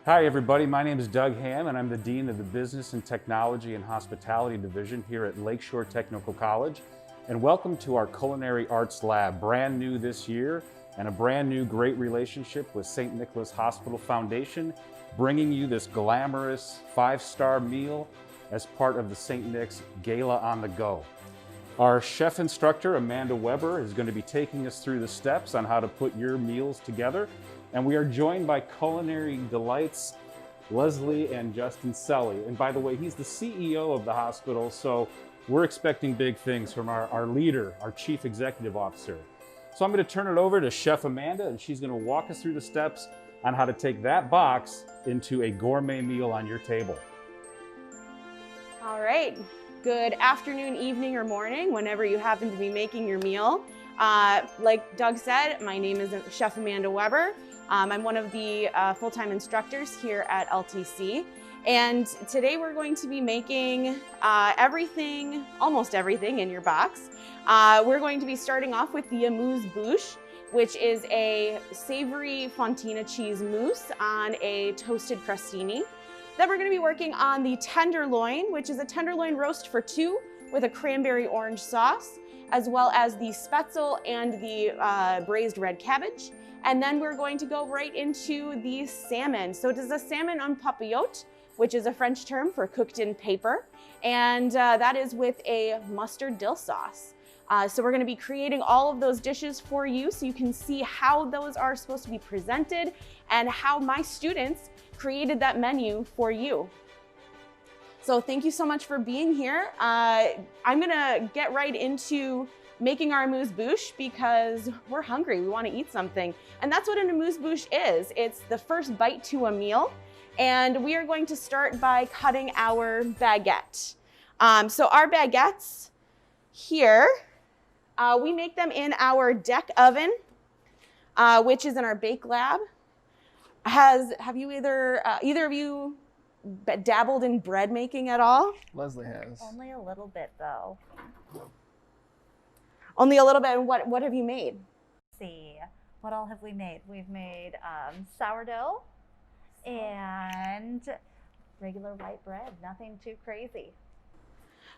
Hi everybody, my name is Doug Ham and I'm the Dean of the Business and Technology and Hospitality Division here at Lakeshore Technical College. And welcome to our Culinary Arts Lab, brand new this year and a brand new great relationship with St. Nicholas Hospital Foundation, bringing you this glamorous 5-star meal as part of the St. Nick's Gala on the Go. Our chef instructor, Amanda Weber, is going to be taking us through the steps on how to put your meals together. And we are joined by Culinary Delights, Leslie and Justin Selly. And by the way, he's the CEO of the hospital, so we're expecting big things from our leader, our Chief Executive Officer. So I'm going to turn it over to Chef Amanda, and she's going to walk us through the steps on how to take that box into a gourmet meal on your table. All right. Good afternoon, evening, or morning, whenever you happen to be making your meal. Like Doug said, my name is Chef Amanda Weber. I'm one of the full-time instructors here at LTC. And today we're going to be making everything, almost everything in your box. We're going to be starting off with the amuse-bouche, which is a savory fontina cheese mousse on a toasted crostini. Then we're going to be working on the tenderloin, which is a tenderloin roast for two with a cranberry orange sauce, as well as the spetzel and the braised red cabbage. And then we're going to go right into the salmon. So it is a salmon en papillote, which is a French term for cooked in paper. And that is with a mustard dill sauce. So we're going to be creating all of those dishes for you so you can see how those are supposed to be presented and how my students created that menu for you. So thank you so much for being here. I'm gonna get right into making our amuse-bouche because we're hungry, we wanna eat something. And that's what an amuse-bouche is. It's the first bite to a meal. And we are going to start by cutting our baguette. So our baguettes here, we make them in our deck oven, which is in our bake lab. Have you either of you dabbled in bread making at all? Leslie has. Only a little bit though. Only a little bit. And what have you made? Let's see, what all have we made? We've made sourdough and regular white bread, nothing too crazy.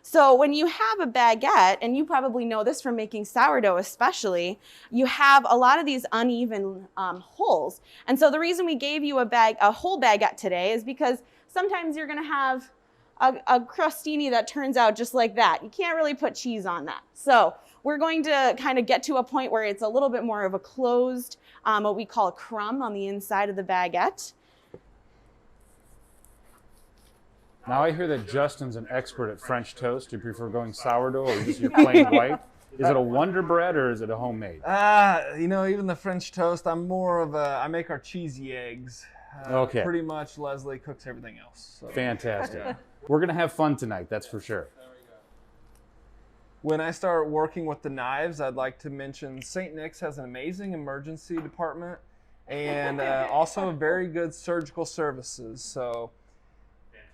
So when you have a baguette, and you probably know this from making sourdough especially, you have a lot of these uneven holes. And so the reason we gave you a whole baguette today is because sometimes you're gonna have a crostini that turns out just like that. You can't really put cheese on that. So we're going to kind of get to a point where it's a little bit more of a closed, what we call a crumb on the inside of the baguette. Now I hear that Justin's an expert at French toast. Do you prefer going sourdough or just your plain white? Is it a Wonder Bread or is it a homemade? You know, even the French toast, I'm more of I make our cheesy eggs. Okay. Pretty much Leslie cooks everything else. So. Fantastic. We're gonna have fun tonight, that's for sure. When I start working with the knives, I'd like to mention St. Nick's has an amazing emergency department and also very good surgical services. So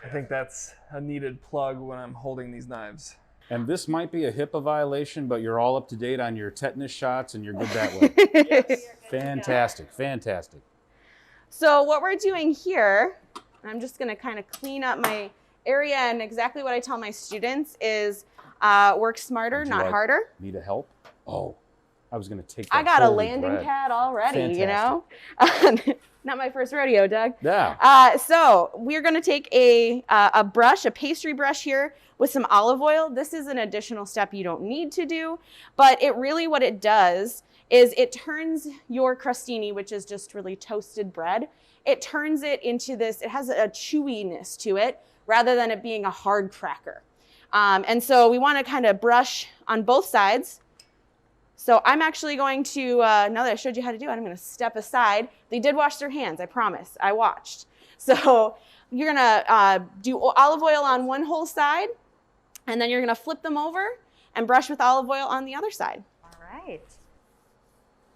I think that's a needed plug when I'm holding these knives. And this might be a HIPAA violation, but you're all up to date on your tetanus shots and you're good that way. Yes. Fantastic, fantastic. So what we're doing here, I'm just gonna kind of clean up my area, and exactly what I tell my students is work smarter, not harder. Need a help? Oh, I was gonna take that. I got a holy landing bread. pad already, Fantastic. you know? Not my first rodeo, Doug. Yeah. So we're gonna take a brush, a pastry brush here with some olive oil. This is an additional step you don't need to do, but it really, what it does is it turns your crostini, which is just really toasted bread, it turns it into this, it has a chewiness to it rather than it being a hard cracker. And so we wanna kind of brush on both sides. So I'm actually going to, now that I showed you how to do it, I'm gonna step aside. They did wash their hands, I promise, I watched. So you're gonna do olive oil on one whole side, and then you're gonna flip them over and brush with olive oil on the other side. All right.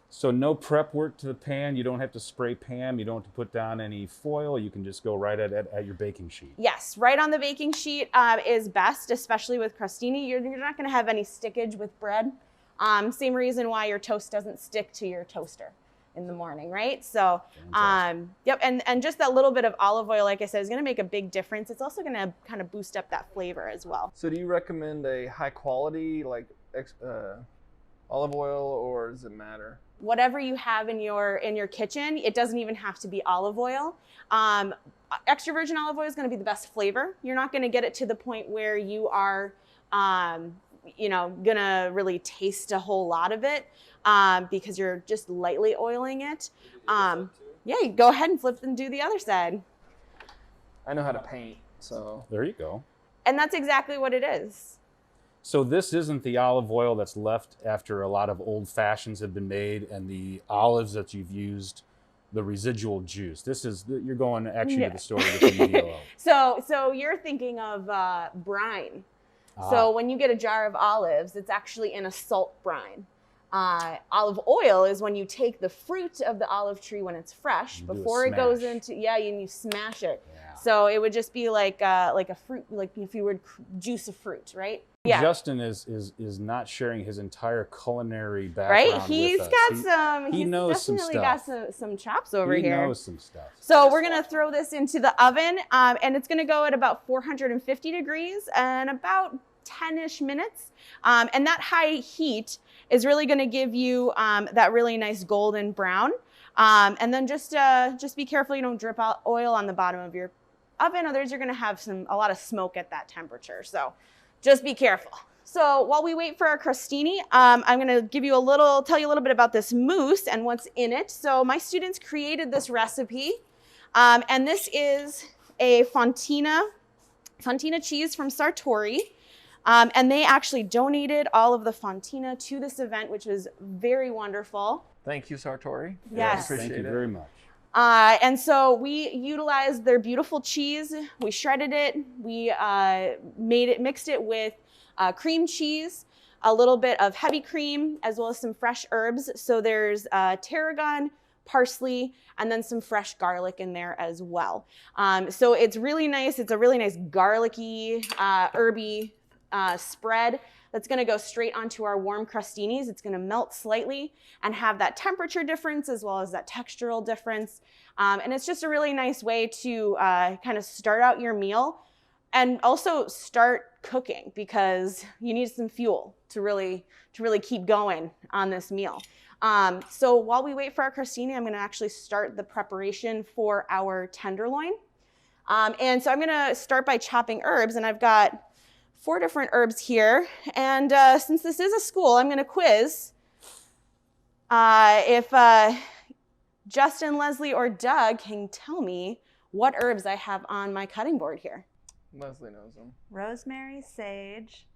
So no prep work to the pan. You don't have to spray pan. You don't have to put down any foil. You can just go right at your baking sheet. Yes, right on the baking sheet is best, especially with crostini. You're not gonna have any stickage with bread. Same reason why your toast doesn't stick to your toaster. in the morning, right? So, Fantastic. yep, and just that little bit of olive oil, like I said, is gonna make a big difference. It's also gonna kind of boost up that flavor as well. So do you recommend a high quality like olive oil, or does it matter? Whatever you have in your kitchen, it doesn't even have to be olive oil. Extra virgin olive oil is gonna be the best flavor. You're not gonna get it to the point where you are, you know, gonna really taste a whole lot of it. Because you're just lightly oiling it. Yeah, you go ahead and flip and do the other side. I know how to paint, so. There you go. And that's exactly what it is. So this isn't the olive oil that's left after a lot of old fashions have been made and the olives that you've used, the residual juice. This is, you're going actually to the store with the media oil. So you're thinking of brine. So when you get a jar of olives, it's actually in a salt brine. Olive oil is when you take the fruit of the olive tree when it's fresh, before it goes into, and you smash it. Yeah. So it would just be like a fruit, like if you would juice a fruit, right? Yeah. Justin is not sharing his entire culinary background. Right? He's got some. He knows some definitely stuff. got some chops over here. He knows some stuff. So we're gonna throw this into the oven, and it's gonna go at about 450 degrees and about 10-ish minutes. And that high heat is really going to give you that really nice golden brown. And then just be careful you don't drip out oil on the bottom of your oven, otherwise you're going to have a lot of smoke at that temperature. So just be careful. So while we wait for our crostini, I'm going to tell you a little bit about this mousse and what's in it. So my students created this recipe, and this is a fontina cheese from Sartori. And they actually donated all of the fontina to this event, which was very wonderful. Thank you, Sartori. Yes. Appreciate Thank you very much. And so we utilized their beautiful cheese. We shredded it. We mixed it with cream cheese, a little bit of heavy cream, as well as some fresh herbs. So there's tarragon, parsley, and then some fresh garlic in there as well. So it's really nice. It's a really nice garlicky, herby spread that's going to go straight onto our warm crostinis. It's going to melt slightly and have that temperature difference as well as that textural difference. And it's just a really nice way to kind of start out your meal and also start cooking, because you need some fuel to really keep going on this meal. So while we wait for our crostini, I'm going to actually start the preparation for our tenderloin. And so I'm going to start by chopping herbs, and I've got 4 different herbs here. And since this is a school, I'm going to quiz if Justin, Leslie, or Doug can tell me what herbs I have on my cutting board here. Leslie knows them. Rosemary, sage.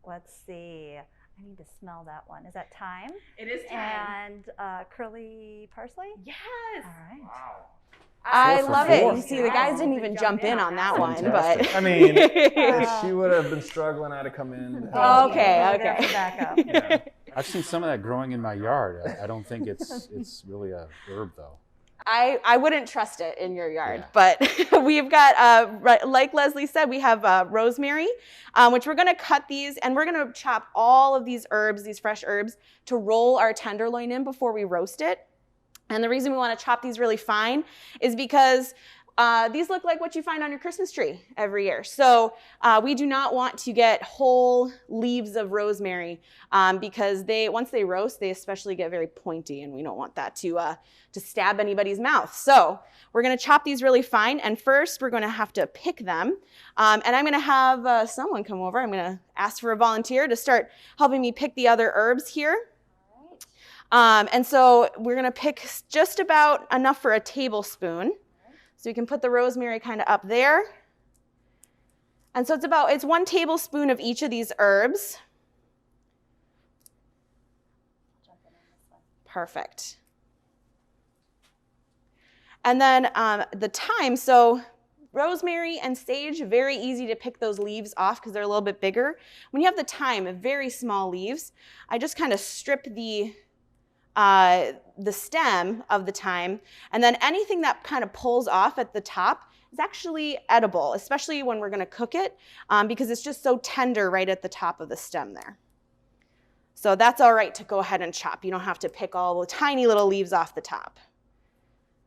Let's see. I need to smell that one. Is that thyme? It is thyme. And curly parsley? Yes. All right. Wow. I 4 for love 4. it. You see, the guys didn't even jump in on that one, but. Fantastic. I mean, if she would have been struggling, I'd have come in. Okay. Back up. Yeah. I've seen some of that growing in my yard. I don't think it's really a herb though. I wouldn't trust it in your yard, but we've got, like Leslie said, we have rosemary, which we're going to cut these, and we're going to chop all of these herbs, these fresh herbs, to roll our tenderloin in before we roast it. And the reason we want to chop these really fine is because these look like what you find on your Christmas tree every year. So we do not want to get whole leaves of rosemary because once they roast, they especially get very pointy, and we don't want that to stab anybody's mouth. So we're going to chop these really fine, and first we're going to have to pick them. And I'm going to have someone come over. I'm going to ask for a volunteer to start helping me pick the other herbs here. And so we're going to pick just about enough for a tablespoon. So you can put the rosemary kind of up there. And so it's 1 tablespoon of each of these herbs. Perfect. And then the thyme, so rosemary and sage, very easy to pick those leaves off because they're a little bit bigger. When you have the thyme, very small leaves, I just kind of strip the stem of the thyme, and then anything that kind of pulls off at the top is actually edible, especially when we're going to cook it, because it's just so tender right at the top of the stem there. So that's all right to go ahead and chop. You don't have to pick all the tiny little leaves off the top.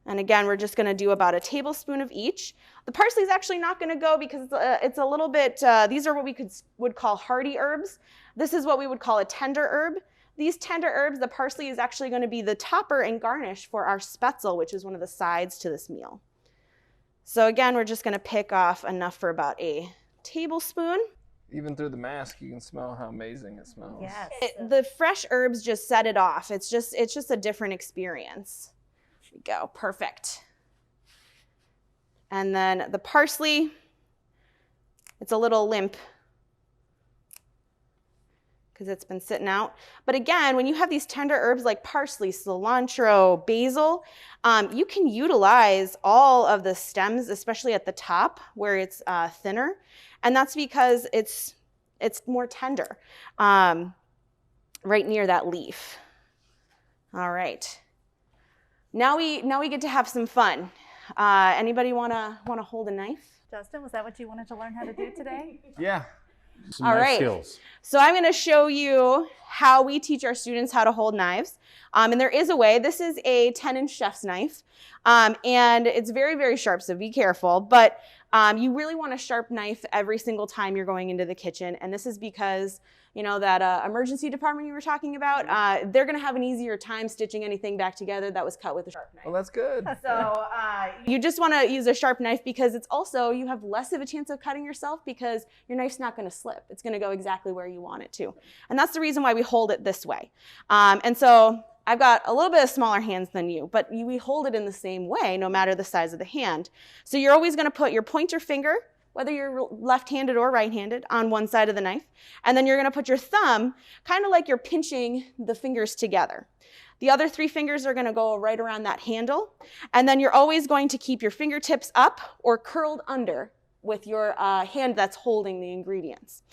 And again, we're just gonna do about a tablespoon of each. The parsley is actually not gonna go because it's a little bit, these are what we would call hardy herbs. This is what we would call a tender herb. These tender herbs, the parsley is actually gonna be the topper and garnish for our spätzle, which is one of the sides to this meal. So again, we're just gonna pick off enough for about a tablespoon. Even through the mask, you can smell how amazing it smells. Yes. The fresh herbs just set it off. It's just a different experience. There we go, perfect. And then the parsley, it's a little limp because it's been sitting out. But again, when you have these tender herbs like parsley, cilantro, basil, you can utilize all of the stems, especially at the top where it's thinner. And that's because it's more tender right near that leaf. All right. Now we get to have some fun. Anybody wanna hold a knife? Justin, was that what you wanted to learn how to do today? Yeah. Some All knife right. skills. So I'm going to show you how we teach our students how to hold knives. And there is a way. This is a 10-inch chef's knife. And it's very, very sharp, so be careful. But you really want a sharp knife every single time you're going into the kitchen. And this is because, you know, that emergency department you were talking about, they're going to have an easier time stitching anything back together that was cut with a sharp knife. Well, that's good. So you just want to use a sharp knife because it's also, you have less of a chance of cutting yourself because your knife's not going to slip. It's going to go exactly where you want it to. And that's the reason why we hold it this way. And so I've got a little bit of smaller hands than you, but we hold it in the same way no matter the size of the hand. So you're always going to put your pointer finger, whether you're left-handed or right-handed, on one side of the knife. And then you're going to put your thumb kind of like you're pinching the fingers together. The other 3 fingers are going to go right around that handle. And then you're always going to keep your fingertips up or curled under with your hand that's holding the ingredients.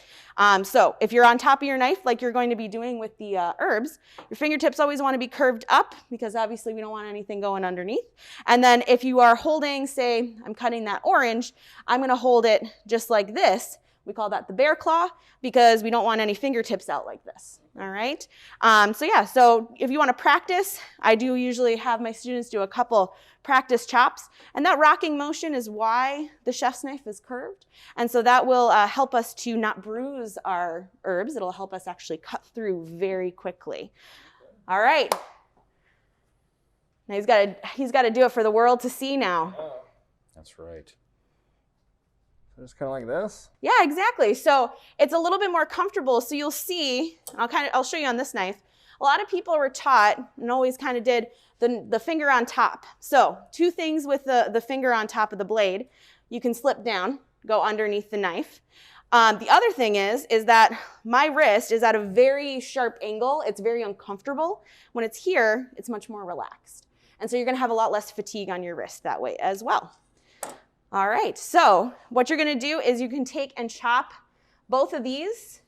So if you're on top of your knife, like you're going to be doing with the herbs, your fingertips always want to be curved up because obviously we don't want anything going underneath. And then if you are holding, say, I'm cutting that orange, I'm going to hold it just like this. We call that the bear claw because we don't want any fingertips out like this. All right. So if you want to practice, I do usually have my students do a couple practice chops, and that rocking motion is why the chef's knife is curved. And so that will help us to not bruise our herbs. It'll help us actually cut through very quickly. All right. Now he's got to do it for the world to see now. That's right. Just kind of like this? Yeah, exactly. So it's a little bit more comfortable. So you'll see, I'll show you on this knife. A lot of people were taught and always kind of did the finger on top. So 2 things with the finger on top of the blade. You can slip down, go underneath the knife. The other thing is that my wrist is at a very sharp angle. It's very uncomfortable. When it's here, it's much more relaxed. And so you're going to have a lot less fatigue on your wrist that way as well. All right, so what you're going to do is you can take and chop both of these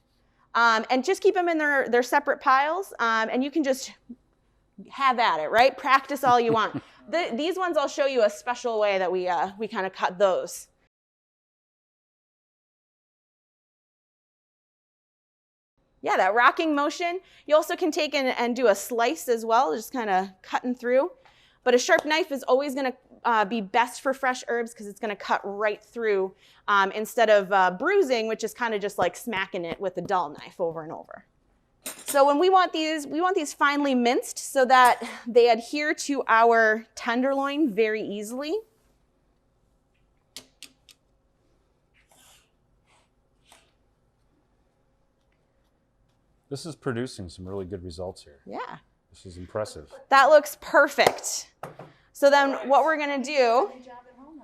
and just keep them in their separate piles, and you can just have at it, right? Practice all you want. These ones I'll show you a special way that we kind of cut those. Yeah, that rocking motion. You also can take and do a slice as well, just kind of cutting through. But a sharp knife is always going to be best for fresh herbs because it's going to cut right through instead of bruising, which is kind of just like smacking it with a dull knife over and over. So when we want these finely minced so that they adhere to our tenderloin very easily. This is producing some really good results here. Yeah. This is impressive. That looks perfect. So then what we're going to do,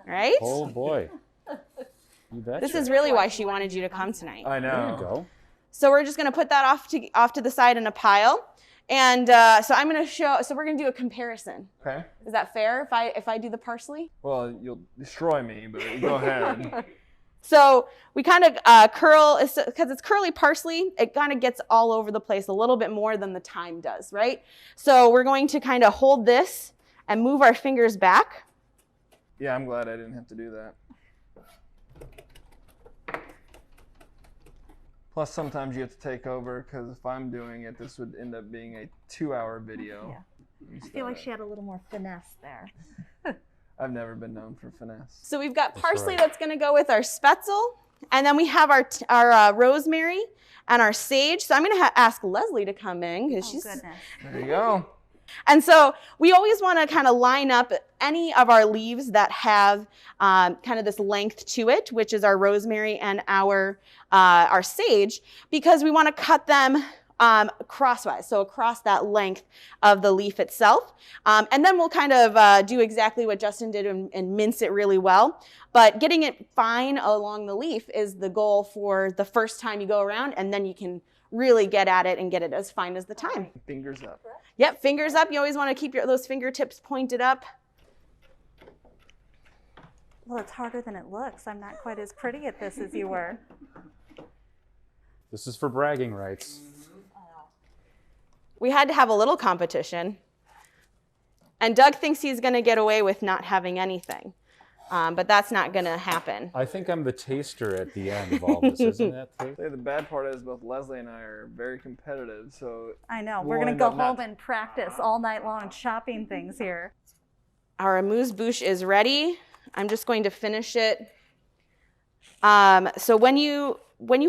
right? Oh boy. You betcha. This is really why she wanted you to come tonight. I know. There you go. So we're just going to put that off to the side in a pile. And so we're going to do a comparison. Okay. Is that fair if I do the parsley? Well, you'll destroy me, but go ahead. So we kind of curl, because it's curly parsley, it kind of gets all over the place a little bit more than the thyme does, right? So we're going to kind of hold this and move our fingers back. Yeah, I'm glad I didn't have to do that. Plus, sometimes you have to take over because if I'm doing it, this would end up being a 2-hour video. Yeah. I feel like she had a little more finesse there. I've never been known for finesse. So we've got parsley right. that's going to go with our spetzel. And then we have our rosemary and our sage. So I'm going to ask Leslie to come in because she's. Goodness. There you go. And so we always want to kind of line up any of our leaves that have kind of this length to it, which is our rosemary and our sage, because we want to cut them crosswise, so across that length of the leaf itself. And then we'll kind of do exactly what Justin did and mince it really well. But getting it fine along the leaf is the goal for the first time you go around, and then you can really get at it and get it as fine as the time. Fingers up. Yep, fingers up. You always want to keep those fingertips pointed up. Well, it's harder than it looks. I'm not quite as pretty at this as you were. This is for bragging rights. We had to have a little competition. And Doug thinks he's going to get away with not having anything. But that's not going to happen. I think I'm the taster at the end of all this, isn't that? The bad part is both Leslie and I are very competitive, so I know. we'll We're going to end go up not- home and practice all night long chopping things here. Our amuse-bouche is ready. I'm just going to finish it. So when you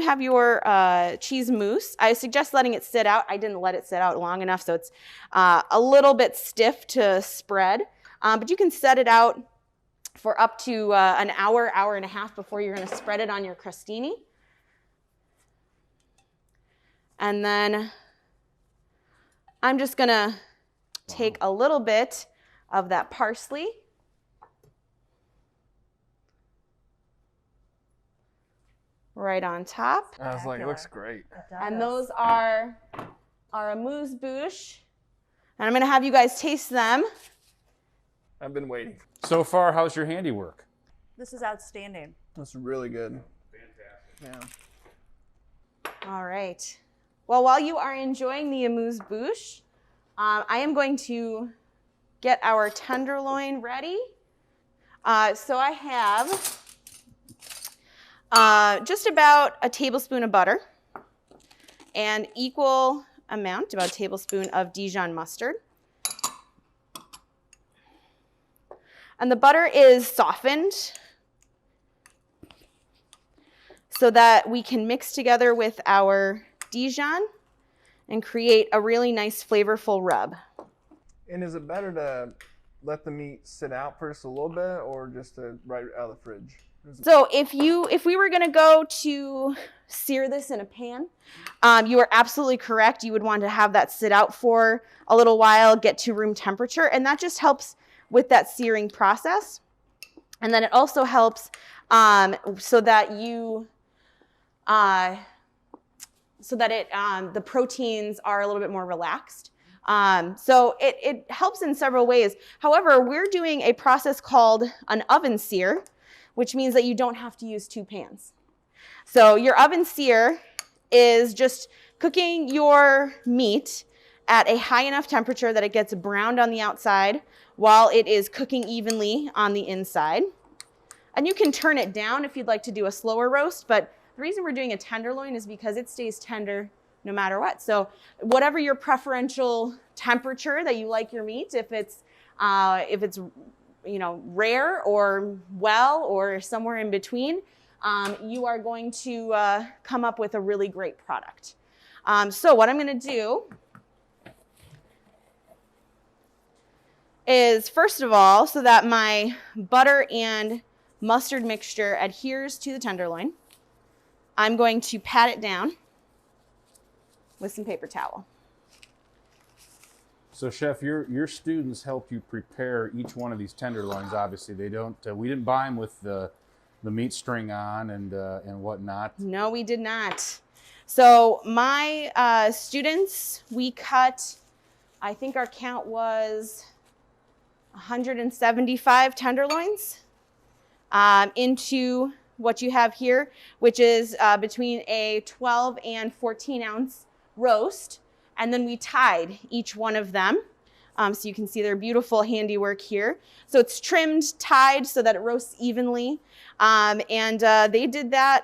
have your cheese mousse, I suggest letting it sit out. I didn't let it sit out long enough, so it's a little bit stiff to spread. But you can set it out for up to an hour, hour and a half before you're going to spread it on your crostini. And then I'm just going to take a little bit of that parsley. Right on top. I was like, it looks great. And those are our amuse-bouche. And I'm going to have you guys taste them. I've been waiting. So far, how's your handiwork? This is outstanding. That's really good. Fantastic. Yeah. All right. Well, while you are enjoying the amuse-bouche, I am going to get our tenderloin ready. So I have just about a tablespoon of butter and equal amount, about a tablespoon of Dijon mustard. And the butter is softened so that we can mix together with our Dijon and create a really nice flavorful rub. And is it better to let the meat sit out first a little bit or just to right out of the fridge? So if we were going to go to sear this in a pan, you are absolutely correct. You would want to have that sit out for a little while, get to room temperature, and that just helps with that searing process. And then it also helps so that the proteins are a little bit more relaxed. So it helps in several ways. However, we're doing a process called an oven sear, which means that you don't have to use 2 pans. So your oven sear is just cooking your meat at a high enough temperature that it gets browned on the outside while it is cooking evenly on the inside. And you can turn it down if you'd like to do a slower roast, but the reason we're doing a tenderloin is because it stays tender no matter what. So whatever your preferential temperature that you like your meat, if it's rare or well or somewhere in between, you are going to come up with a really great product. So what I'm going to do is, first of all, so that my butter and mustard mixture adheres to the tenderloin, I'm going to pat it down with some paper towel. So, Chef, your students helped you prepare each one of these tenderloins. Obviously, they don't. We didn't buy them with the meat string on and whatnot. No, we did not. So my students, we cut, I think our count was 175 tenderloins into what you have here, which is between a 12 and 14 ounce roast. And then we tied each one of them. So you can see their beautiful handiwork here. So it's trimmed, tied so that it roasts evenly. And they did that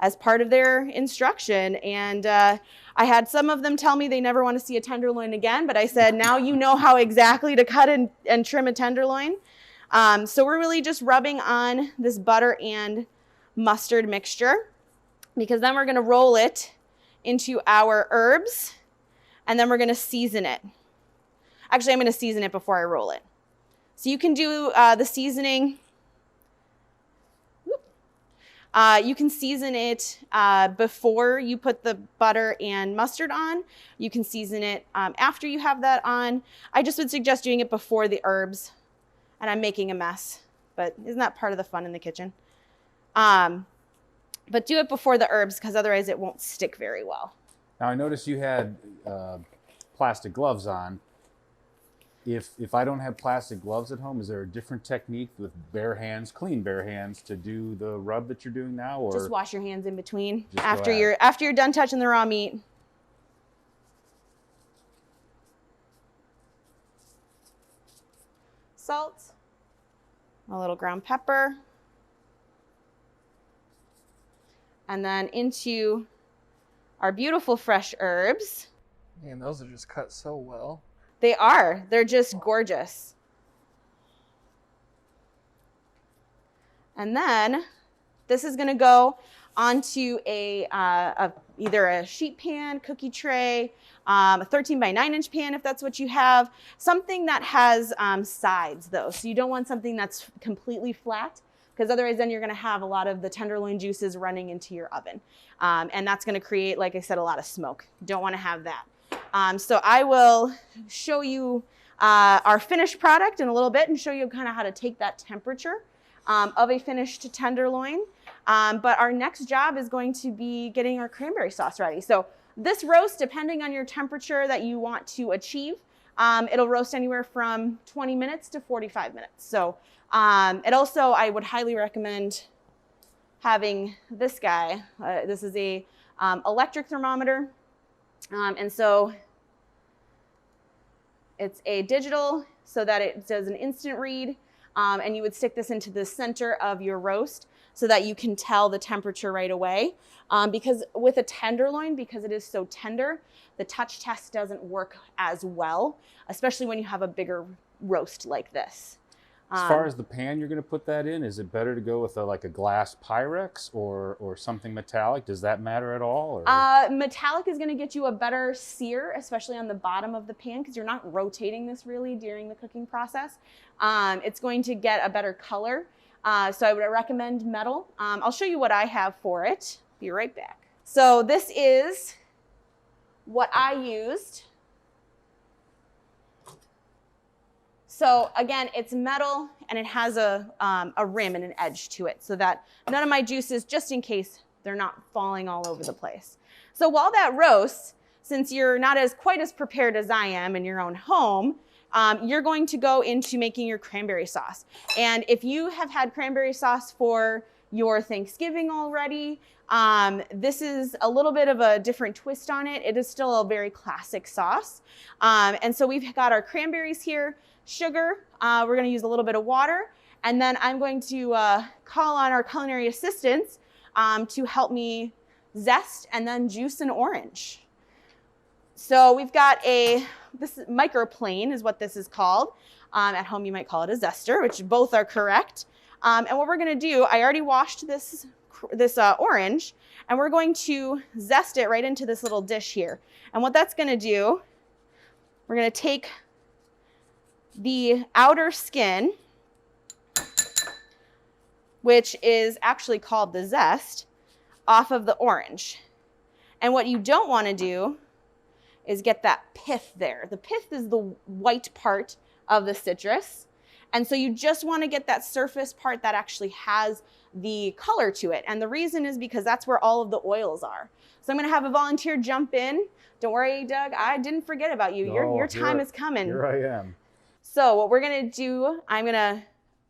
as part of their instruction. And I had some of them tell me they never want to see a tenderloin again, but I said, now you know how exactly to cut and trim a tenderloin. So we're really just rubbing on this butter and mustard mixture, because then we're going to roll it into our herbs, and then we're going to season it. Actually, I'm going to season it before I roll it. So you can do the seasoning. You can season it before you put the butter and mustard on. You can season it after you have that on. I just would suggest doing it before the herbs. And I'm making a mess, but isn't that part of the fun in the kitchen? But do it before the herbs, because otherwise it won't stick very well. Now I noticed you had plastic gloves on. If I don't have plastic gloves at home, is there a different technique with bare hands, clean bare hands, to do the rub that you're doing now? Or just wash your hands in between Just after go you're done touching the raw meat. Salt, a little ground pepper, and then into our beautiful fresh herbs. Man, those are just cut so well. They are. They're just gorgeous. And then this is going to go onto either a sheet pan, cookie tray, a 13 by 9 inch pan if that's what you have. Something that has sides though. So you don't want something that's completely flat, because otherwise then you're going to have a lot of the tenderloin juices running into your oven. And that's going to create, like I said, a lot of smoke. You don't want to have that. So I will show you our finished product in a little bit and show you kind of how to take that temperature of a finished tenderloin. But our next job is going to be getting our cranberry sauce ready. So this roast, depending on your temperature that you want to achieve, it'll roast anywhere from 20 minutes to 45 minutes. So it also, I would highly recommend having this guy. This is a electric thermometer. And so it's a digital, so that it does an instant read. And you would stick this into the center of your roast so that you can tell the temperature right away. Because with a tenderloin, because it is so tender, the touch test doesn't work as well, especially when you have a bigger roast like this. As far as the pan you're going to put that in, is it better to go with like a glass Pyrex or something metallic? Does that matter at all? Or? Metallic is going to get you a better sear, especially on the bottom of the pan, because you're not rotating this really during the cooking process. It's going to get a better color. So I would recommend metal. I'll show you what I have for it. Be right back. So this is what I used. So again, it's metal and it has a rim and an edge to it so that none of my juices, just in case they're not falling all over the place. So while that roasts, since you're not quite as prepared as I am in your own home, you're going to go into making your cranberry sauce. And if you have had cranberry sauce for your Thanksgiving already, this is a little bit of a different twist on it. It is still a very classic sauce. And so we've got our cranberries here, sugar, we're gonna use a little bit of water, and then I'm going to call on our culinary assistants to help me zest and then juice an orange. So we've got this microplane is what this is called. At home you might call it a zester, which both are correct. And what we're gonna do, I already washed this orange, and we're going to zest it right into this little dish here. And what that's gonna do, we're gonna take the outer skin, which is actually called the zest, off of the orange. And what you don't want to do is get that pith there. The pith is the white part of the citrus. And so you just want to get that surface part that actually has the color to it. And the reason is because that's where all of the oils are. So I'm going to have a volunteer jump in. Don't worry, Doug, I didn't forget about you. Your time is coming. Here I am. So what we're going to do, I'm going to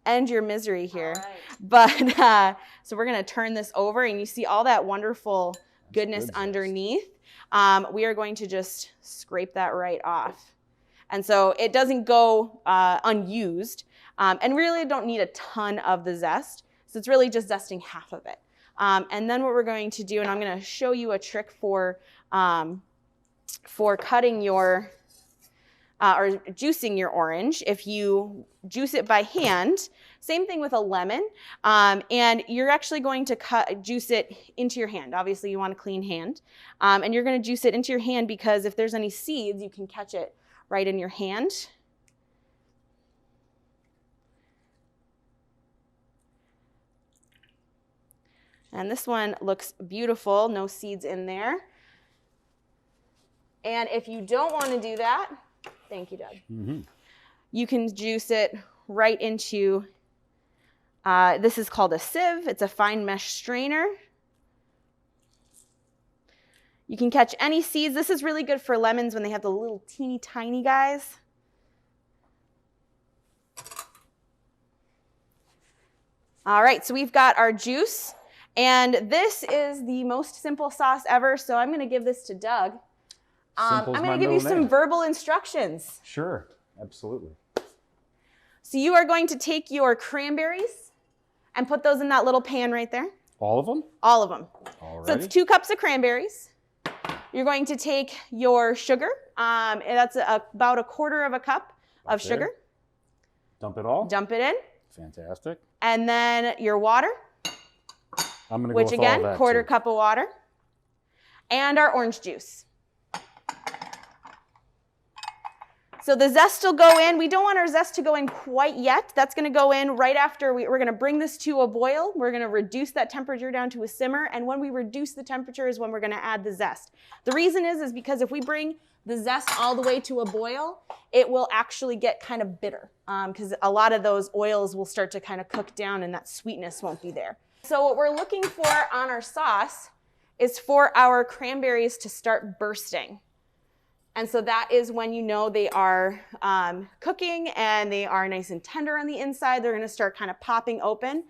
end your misery here. All right. But so we're going to turn this over, and you see all that wonderful goodness good, underneath. We are going to just scrape that right off. And so it doesn't go unused. And really don't need a ton of the zest. So it's really just zesting half of it. And then what we're going to do, and I'm going to show you a trick for cutting your, or juicing your orange. If you juice it by hand, same thing with a lemon, and you're actually going to juice it into your hand. Obviously you want a clean hand, and you're going to juice it into your hand because if there's any seeds, you can catch it right in your hand. And this one looks beautiful, no seeds in there. And if you don't want to do that, thank you, Doug, you can juice it right into, this is called a sieve. It's a fine mesh strainer. You can catch any seeds. This is really good for lemons when they have the little teeny tiny guys. All right, so we've got our juice. And this is the most simple sauce ever, so I'm going to give this to Doug. I'm going to give you some verbal instructions. Sure, absolutely. So you are going to take your cranberries and put those in that little pan right there. All of them? All of them. Alrighty. So it's 2 cups of cranberries. You're going to take your sugar. And that's about 1/4 cup of sugar. Dump it all? Dump it in. Fantastic. And then your water. I'm going to go Which with again, all that 1/4 too. cup of water. And our orange juice. So the zest will go in. We don't want our zest to go in quite yet. That's going to go in right after we're going to bring this to a boil. We're going to reduce that temperature down to a simmer. And when we reduce the temperature is when we're going to add the zest. The reason is because if we bring the zest all the way to a boil, it will actually get kind of bitter because a lot of those oils will start to kind of cook down and that sweetness won't be there. So what we're looking for on our sauce is for our cranberries to start bursting. And so that is when you know they are cooking and they are nice and tender on the inside. They're going to start kind of popping open.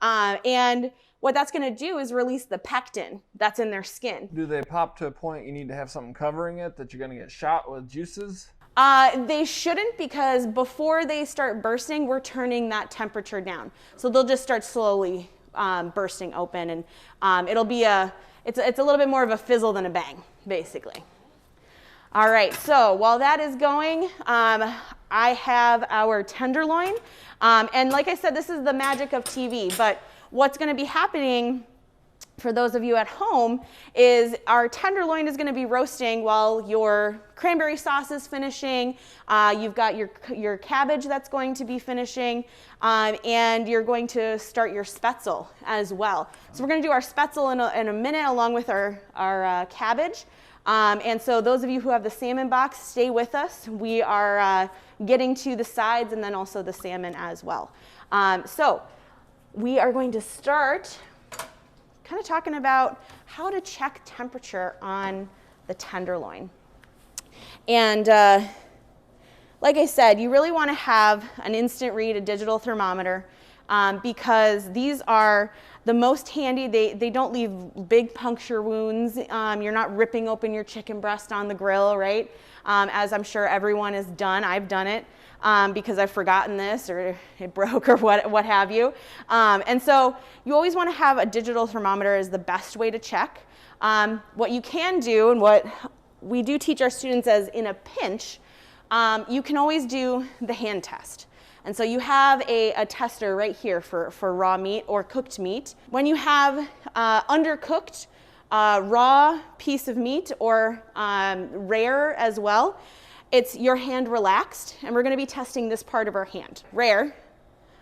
And what that's going to do is release the pectin that's in their skin. Do they pop to a point you need to have something covering it that you're going to get shot with juices? They shouldn't, because before they start bursting, we're turning that temperature down. So they'll just start slowly bursting open, and it'll be it's a little bit more of a fizzle than a bang, basically. All right, so while that is going, I have our tenderloin. And like I said, this is the magic of TV, but what's going to be happening for those of you at home is our tenderloin is going to be roasting while your cranberry sauce is finishing. You've got your cabbage that's going to be finishing, and you're going to start your spätzle as well. So we're going to do our spätzle in a minute along with our cabbage. And so those of you who have the salmon box, stay with us. We are getting to the sides and then also the salmon as well. So we are going to start kind of talking about how to check temperature on the tenderloin. And like I said, you really want to have an instant read, a digital thermometer, because these are the most handy. They don't leave big puncture wounds. You're not ripping open your chicken breast on the grill, right? As I'm sure everyone has done. I've done it because I've forgotten this or it broke or what have you. And so you always want to have a digital thermometer is the best way to check. What you can do, and what we do teach our students as in a pinch, you can always do the hand test. And so you have a tester right here for raw meat or cooked meat. When you have undercooked raw piece of meat or rare as well, it's your hand relaxed, and we're going to be testing this part of our hand. Rare,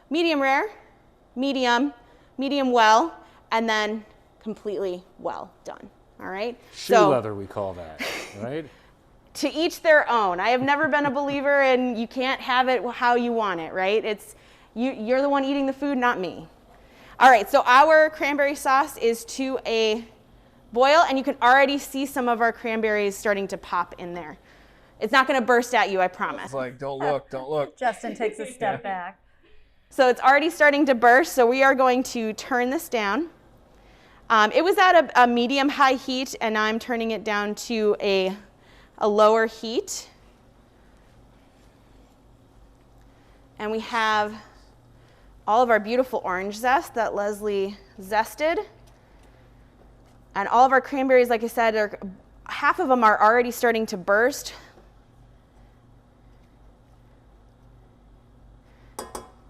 medium well, and then completely well done. All right? Shoe leather, we call that, right? To each their own. I have never been a believer in you can't have it how you want it, right? It's you're the one eating the food, not me. All right, so our cranberry sauce is to a boil, and you can already see some of our cranberries starting to pop in there. It's not going to burst at you, I promise. It's like, don't look, don't look. Justin takes a step back. So it's already starting to burst, so we are going to turn this down. It was at a medium-high heat, and now I'm turning it down to a lower heat. And we have all of our beautiful orange zest that Leslie zested. And all of our cranberries, like I said, half of them are already starting to burst.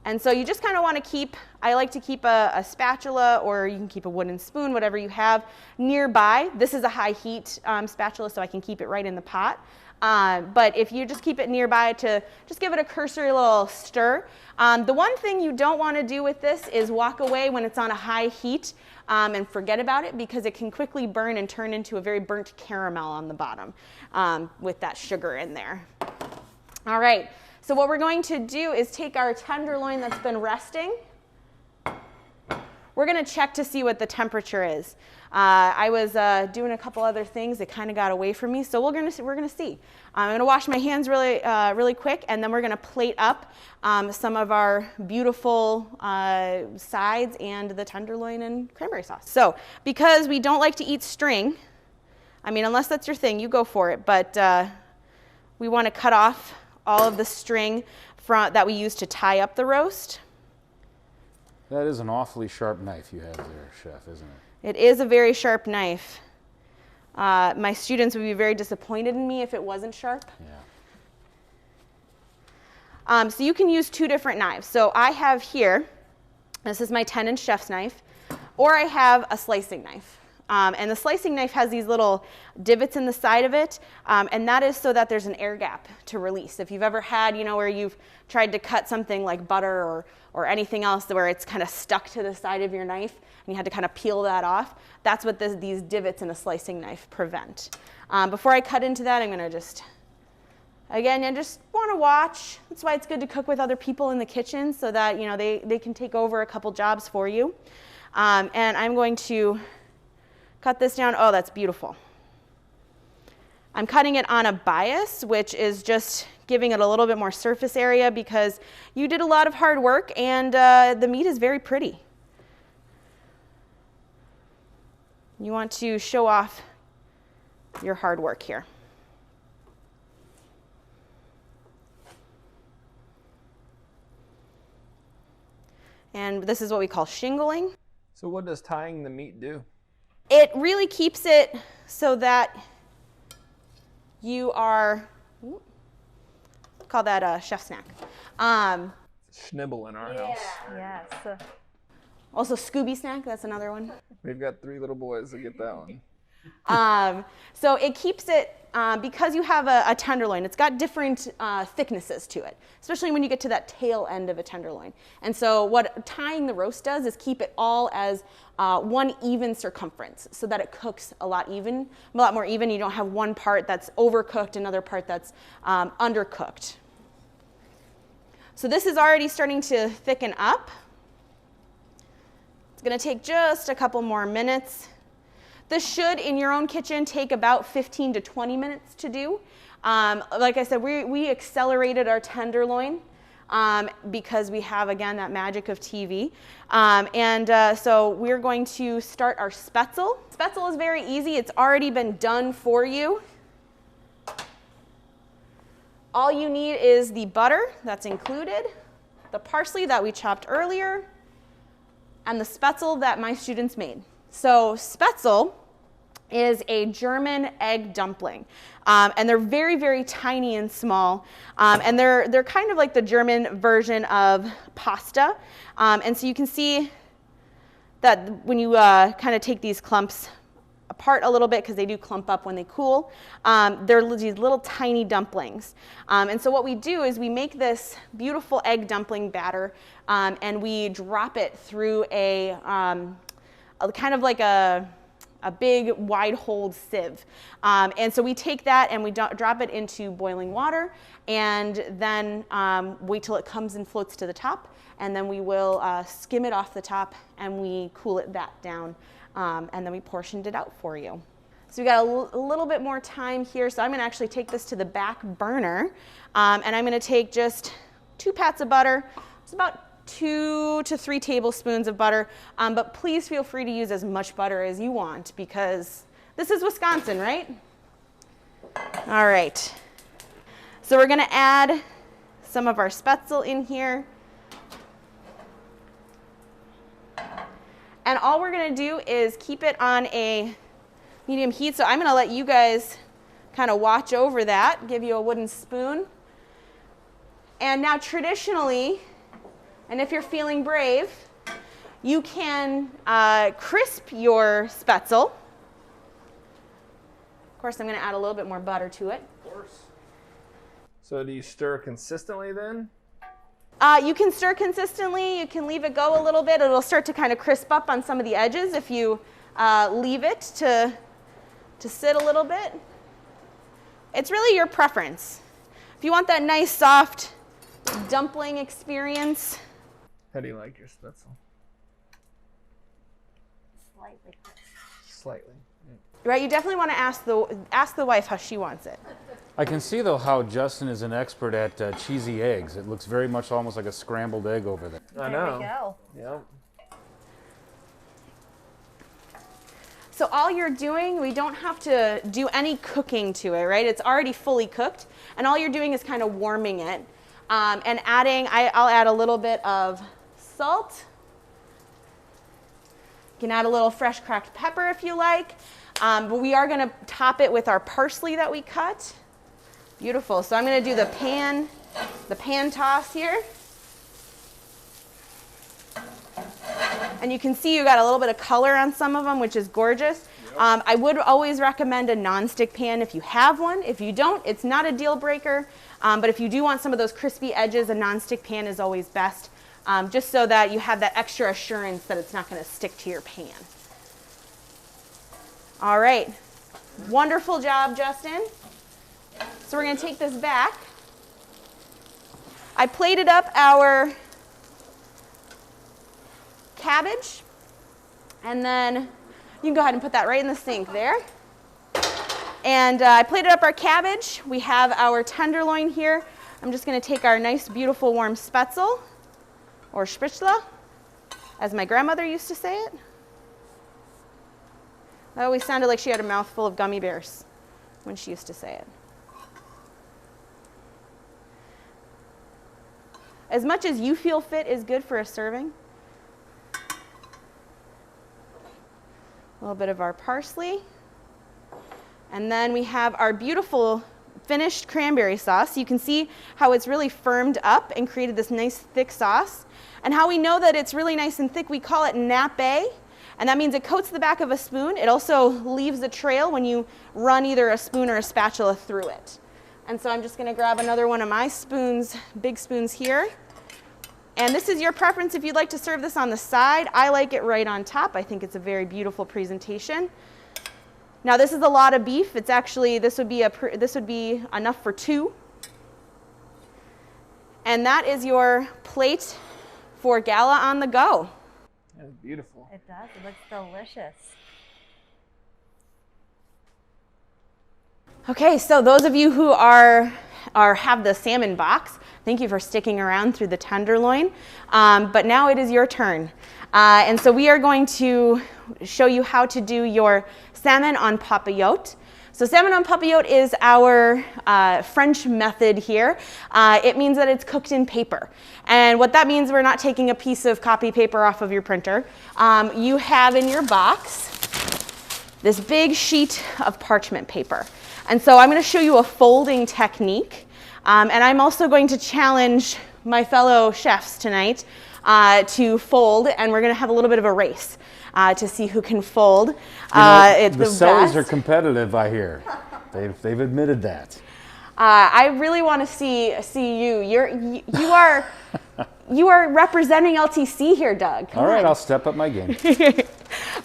And so you just kind of want to keep, I like to keep a spatula, or you can keep a wooden spoon, whatever you have, nearby. This is a high heat spatula, so I can keep it right in the pot. But if you just keep it nearby to just give it a cursory little stir. The one thing you don't want to do with this is walk away when it's on a high heat and forget about it, because it can quickly burn and turn into a very burnt caramel on the bottom with that sugar in there. All right. So what we're going to do is take our tenderloin that's been resting. We're going to check to see what the temperature is. I was doing a couple other things. It kind of got away from me, so we're going to see. I'm going to wash my hands really quick, and then we're going to plate up some of our beautiful sides and the tenderloin and cranberry sauce. So because we don't like to eat string, I mean, unless that's your thing, you go for it, but we want to cut off all of the string that we use to tie up the roast. That is an awfully sharp knife you have there, Chef, isn't it? It is a very sharp knife. My students would be very disappointed in me if it wasn't sharp. Yeah. So you can use two different knives. So I have here, this is my 10-inch chef's knife, or I have a slicing knife. And the slicing knife has these little divots in the side of it, and that is so that there's an air gap to release. If you've ever had, where you've tried to cut something like butter or anything else where it's kind of stuck to the side of your knife and you had to kind of peel that off, that's what these divots in a slicing knife prevent. Before I cut into that, I'm going to just want to watch. That's why it's good to cook with other people in the kitchen, so that they can take over a couple jobs for you. And I'm going to cut this down. Oh, that's beautiful. I'm cutting it on a bias, which is just giving it a little bit more surface area, because you did a lot of hard work, and the meat is very pretty. You want to show off your hard work here. And this is what we call shingling. So what does tying the meat do? It really keeps it so that you are, call that a chef snack. Schnibble in our house. Yes. Also Scooby snack, that's another one. We've got 3 little boys that get that one. So it keeps it, because you have a tenderloin, it's got different thicknesses to it, especially when you get to that tail end of a tenderloin. And so what tying the roast does is keep it all as one even circumference, so that it cooks a lot more even. You don't have one part that's overcooked, another part that's undercooked. So this is already starting to thicken up. It's going to take just a couple more minutes. This should, in your own kitchen, take about 15 to 20 minutes to do. Like I said, we accelerated our tenderloin because we have, again, that magic of TV. So we're going to start our spätzle. Spätzle is very easy. It's already been done for you. All you need is the butter that's included, the parsley that we chopped earlier, and the spätzle that my students made. So spätzle is a German egg dumpling, and they're very, very tiny and small, and they're kind of like the German version of pasta. And so you can see that when you kind of take these clumps apart a little bit, because they do clump up when they cool, they're these little tiny dumplings. And so what we do is we make this beautiful egg dumpling batter, and we drop it through a kind of like a big wide hold sieve. And so we take that and we drop it into boiling water, and then wait till it comes and floats to the top, and then we will skim it off the top and we cool it that down, and then we portioned it out for you. So we got a little bit more time here, so I'm going to actually take this to the back burner, and I'm going to take just 2 pats of butter. It's about 2 to 3 tablespoons of butter, but please feel free to use as much butter as you want, because this is Wisconsin, right? All right. So we're going to add some of our spätzle in here. And all we're going to do is keep it on a medium heat. So I'm going to let you guys kind of watch over that, give you a wooden spoon. And now traditionally, and if you're feeling brave, you can crisp your spetzel. Of course, I'm going to add a little bit more butter to it. Of course. So do you stir consistently then? You can stir consistently. You can leave it go a little bit. It'll start to kind of crisp up on some of the edges if you leave it to sit a little bit. It's really your preference. If you want that nice, soft dumpling experience. How do you like your spetzel? Slightly. Slightly. Right, you definitely want to ask the wife how she wants it. I can see, though, how Justin is an expert at cheesy eggs. It looks very much almost like a scrambled egg over there. I There know. we go. Yep. So all you're doing, we don't have to do any cooking to it, right? It's already fully cooked, and all you're doing is kind of warming it. And adding, I'll add a little bit of salt. You can add a little fresh cracked pepper if you like. But we are going to top it with our parsley that we cut. Beautiful. So I'm going to do the pan toss here. And you can see you got a little bit of color on some of them, which is gorgeous. Yep. I would always recommend a non-stick pan if you have one. If you don't, it's not a deal breaker. But if you do want some of those crispy edges, a non-stick pan is always best, just so that you have that extra assurance that it's not going to stick to your pan. All right. Wonderful job, Justin. So we're going to take this back. I plated up our cabbage, and then you can go ahead and put that right in the sink there. And I plated up our cabbage. We have our tenderloin here. I'm just going to take our nice, beautiful, warm spetzel, or spätzle, as my grandmother used to say it. That always sounded like she had a mouthful of gummy bears when she used to say it. As much as you feel fit is good for a serving. A little bit of our parsley. And then we have our beautiful finished cranberry sauce. You can see how it's really firmed up and created this nice thick sauce. And how we know that it's really nice and thick, we call it nappe. And that means it coats the back of a spoon. It also leaves a trail when you run either a spoon or a spatula through it. And so I'm just going to grab another one of my spoons, big spoons here. And this is your preference if you'd like to serve this on the side. I like it right on top. I think it's a very beautiful presentation. Now this is a lot of beef. It's actually, this would be enough for two. And that is your plate for Gala on the go. That's beautiful. It does. It looks delicious. Okay, so those of you who have the salmon box, thank you for sticking around through the tenderloin. But now it is your turn. And so we are going to show you how to do your salmon en papillote. So salmon en papillote is our French method here. It means that it's cooked in paper. And what that means, we're not taking a piece of copy paper off of your printer. You have in your box this big sheet of parchment paper. And so I'm going to show you a folding technique. And I'm also going to challenge my fellow chefs tonight to fold, and we're going to have a little bit of a race to see who can fold. The sellers are competitive, I hear. They've admitted that. I really want to see you. You are representing LTC here, Doug. Come All right, on. I'll step up my game.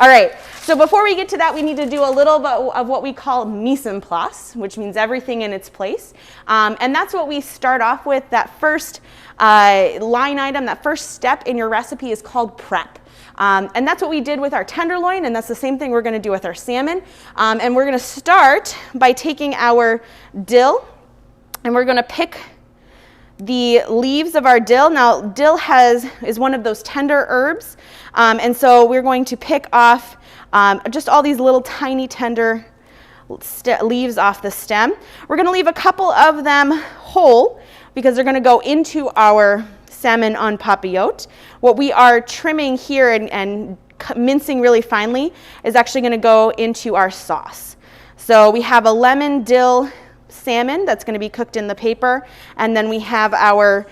All right, so before we get to that, we need to do a little bit of what we call mise en place, which means everything in its place. And that's what we start off with. That first line item, that first step in your recipe is called prep. And that's what we did with our tenderloin, and that's the same thing we're going to do with our salmon. And we're going to start by taking our dill, and we're going to pick the leaves of our dill. Now, dill is one of those tender herbs, and so we're going to pick off just all these little tiny tender leaves off the stem. We're going to leave a couple of them whole because they're going to go into our salmon en papillote. What we are trimming here and mincing really finely is actually going to go into our sauce. So we have a lemon dill salmon that's going to be cooked in the paper, and then we have our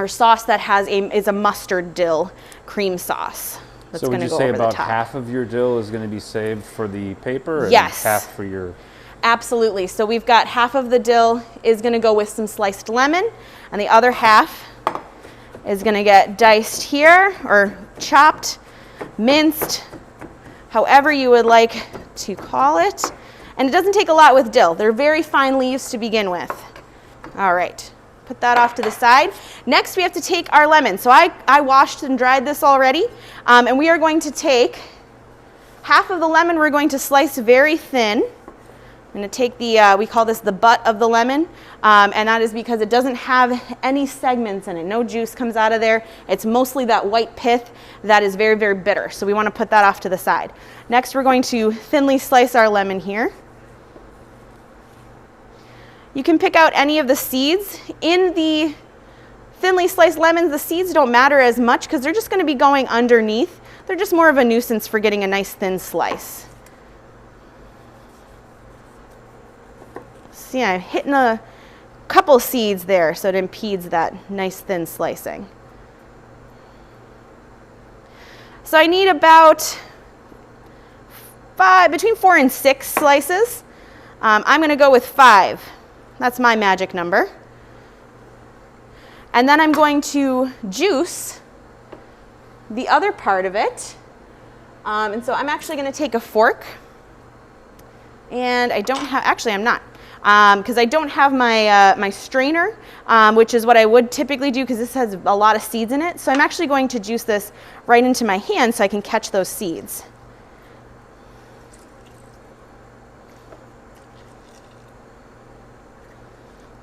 sauce that is a mustard dill cream sauce. That's So would going to you go say over the about top. half of your dill is going to be saved for the paper, and Yes. half for your? Absolutely. So we've got half of the dill is going to go with some sliced lemon, and the other half is going to get diced here, or chopped, minced, however you would like to call it. And it doesn't take a lot with dill. They're very fine leaves to begin with. All right, put that off to the side. Next, we have to take our lemon. So I washed and dried this already, and we are going to take half of the lemon. We're going to slice very thin. I'm going to take the, we call this the butt of the lemon, and that is because it doesn't have any segments in it. No juice comes out of there. It's mostly that white pith that is very, very bitter. So we want to put that off to the side. Next, we're going to thinly slice our lemon here. You can pick out any of the seeds. In the thinly sliced lemons, the seeds don't matter as much because they're just going to be going underneath. They're just more of a nuisance for getting a nice thin slice. See, I'm hitting a couple seeds there, so it impedes that nice thin slicing. So I need about between 4 and 6 slices. I'm going to go with 5. That's my magic number. And then I'm going to juice the other part of it. And so I'm actually going to take a fork. And I don't have, actually I'm not. Because I don't have my, my strainer, which is what I would typically do because this has a lot of seeds in it. So I'm actually going to juice this right into my hand so I can catch those seeds.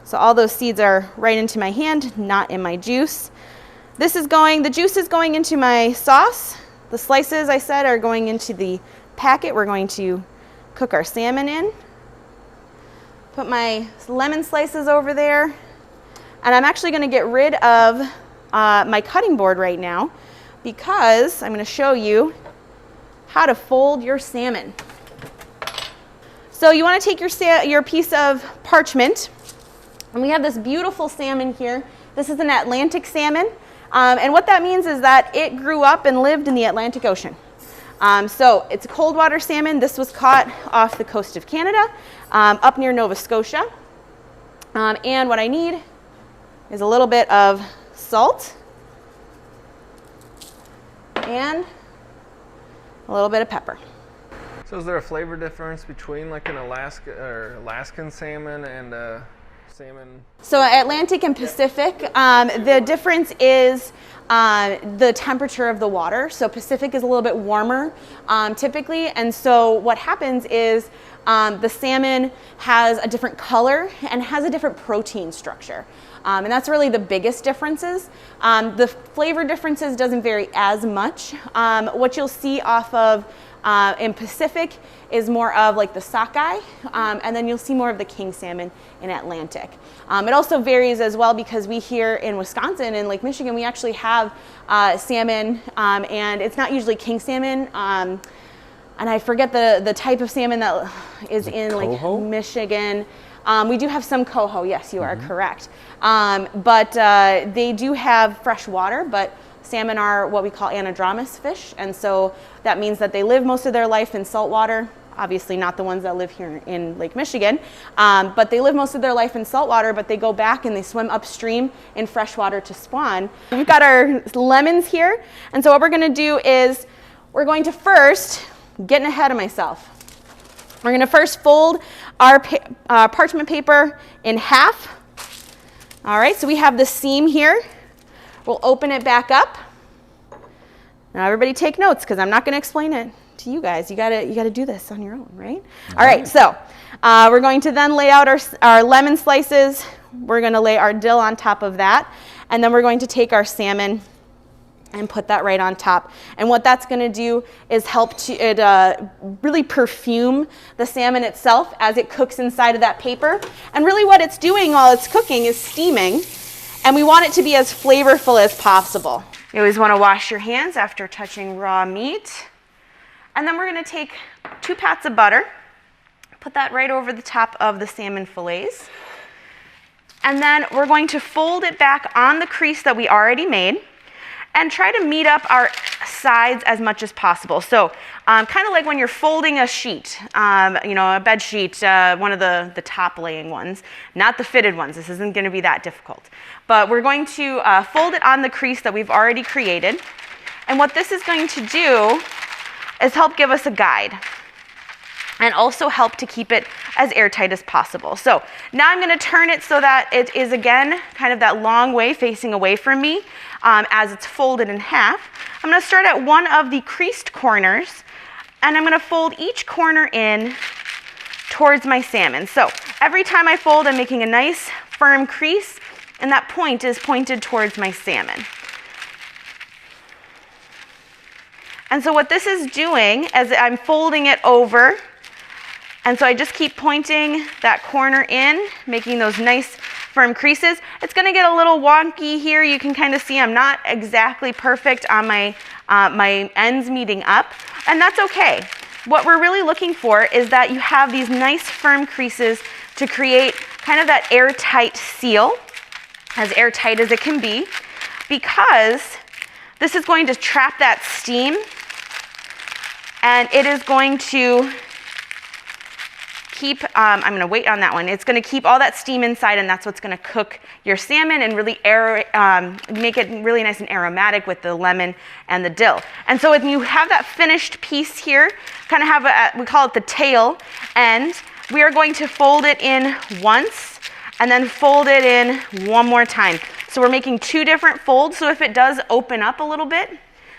So all those seeds are right into my hand, not in my juice. The juice is going into my sauce. The slices, I said, are going into the packet we're going to cook our salmon in. Put my lemon slices over there, and I'm actually going to get rid of my cutting board right now because I'm going to show you how to fold your salmon. So you want to take your piece of parchment, and we have this beautiful salmon here. This is an Atlantic salmon, and what that means is that it grew up and lived in the Atlantic Ocean. So it's a cold water salmon. This was caught off the coast of Canada, up near Nova Scotia. And what I need is a little bit of salt and a little bit of pepper. So is there a flavor difference between like an Alaskan salmon and salmon? So Atlantic and Pacific, the difference is the temperature of the water. So Pacific is a little bit warmer typically, and so what happens is the salmon has a different color and has a different protein structure. And that's really the biggest differences. The flavor differences doesn't vary as much. What you'll see off of in Pacific is more of like the sockeye, and then you'll see more of the king salmon in Atlantic. It also varies as well because we here in Wisconsin and Lake Michigan, we actually have salmon, and it's not usually king salmon. And I forget the type of salmon that is in coho? Lake Michigan. We do have some coho, yes, you are correct. But they do have fresh water, but salmon are what we call anadromous fish, and so that means that they live most of their life in salt water. Obviously not the ones that live here in Lake Michigan, but they live most of their life in salt water, but they go back and they swim upstream in fresh water to spawn. We've got our lemons here, and so what we're gonna do is we're going to first, getting ahead of myself, we're gonna first fold our parchment paper in half. All right, so we have the seam here. We'll open it back up. Now everybody take notes because I'm not going to explain it to you guys. You gotta do this on your own, right? All right, so we're going to then lay out our lemon slices. We're going to lay our dill on top of that, and then we're going to take our salmon and put that right on top. And what that's going to do is help to really perfume the salmon itself as it cooks inside of that paper. And really what it's doing while it's cooking is steaming, and we want it to be as flavorful as possible. You always want to wash your hands after touching raw meat. And then we're going to take 2 pats of butter, put that right over the top of the salmon fillets. And then we're going to fold it back on the crease that we already made and try to meet up our sides as much as possible. So kind of like when you're folding a sheet, a bed sheet, one of the top laying ones, not the fitted ones. This isn't going to be that difficult. But we're going to fold it on the crease that we've already created. And what this is going to do is help give us a guide and also help to keep it as airtight as possible. So now I'm going to turn it so that it is again kind of that long way facing away from me as it's folded in half. I'm going to start at one of the creased corners and I'm going to fold each corner in towards my salmon. So every time I fold, I'm making a nice firm crease and that point is pointed towards my salmon. And so what this is doing is I'm folding it over, and so I just keep pointing that corner in, making those nice firm creases. It's going to get a little wonky here. You can kind of see I'm not exactly perfect on my ends meeting up, and that's okay. What we're really looking for is that you have these nice firm creases to create kind of that airtight seal, as airtight as it can be, because this is going to trap that steam and it is going to keep, I'm going to wait on that one. It's going to keep all that steam inside and that's what's going to cook your salmon and really make it really nice and aromatic with the lemon and the dill. And so when you have that finished piece here, kind of have we call it the tail end, we are going to fold it in once and then fold it in one more time. So we're making 2 different folds. So if it does open up a little bit,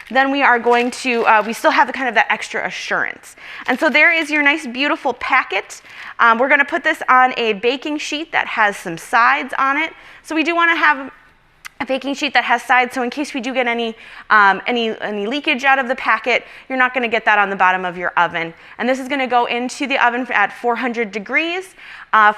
then we are going to, we still have the kind of that extra assurance. And so there is your nice, beautiful packet. We're gonna put this on a baking sheet that has some sides on it. So we do wanna have a baking sheet that has sides, so in case we do get any leakage out of the packet, you're not gonna get that on the bottom of your oven. And this is gonna go into the oven at 400 degrees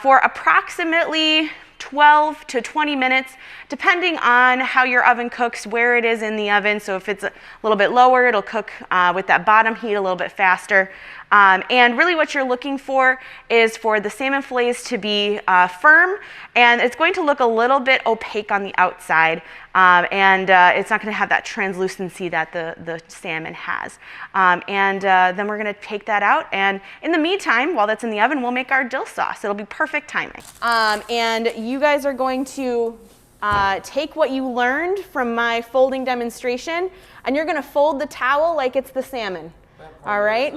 for approximately 12 to 20 minutes, depending on how your oven cooks, where it is in the oven. So if it's a little bit lower, it'll cook with that bottom heat a little bit faster. And really what you're looking for is for the salmon fillets to be firm, and it's going to look a little bit opaque on the outside, and it's not going to have that translucency that the salmon has. Then we're going to take that out, and in the meantime, while that's in the oven, we'll make our dill sauce. It'll be perfect timing. And you guys are going to take what you learned from my folding demonstration, and you're going to fold the towel like it's the salmon. All right?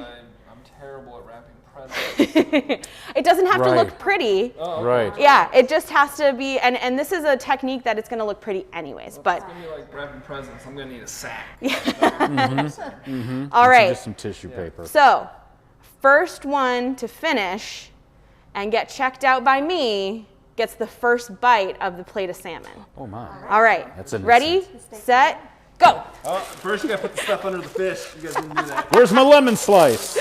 Terrible at wrapping presents. It doesn't have to look pretty. Oh, Right. Yeah, it just has to be, and this is a technique that it's going to look pretty anyways. But it's gonna be like wrapping presents. I'm gonna need a sack. all right. Just some tissue paper. So, first one to finish and get checked out by me gets the first bite of the plate of salmon. Oh my. All right. That's innocent. Ready, set, go. Oh, first you gotta put the stuff under the fish. You guys didn't do that. Where's my lemon slice?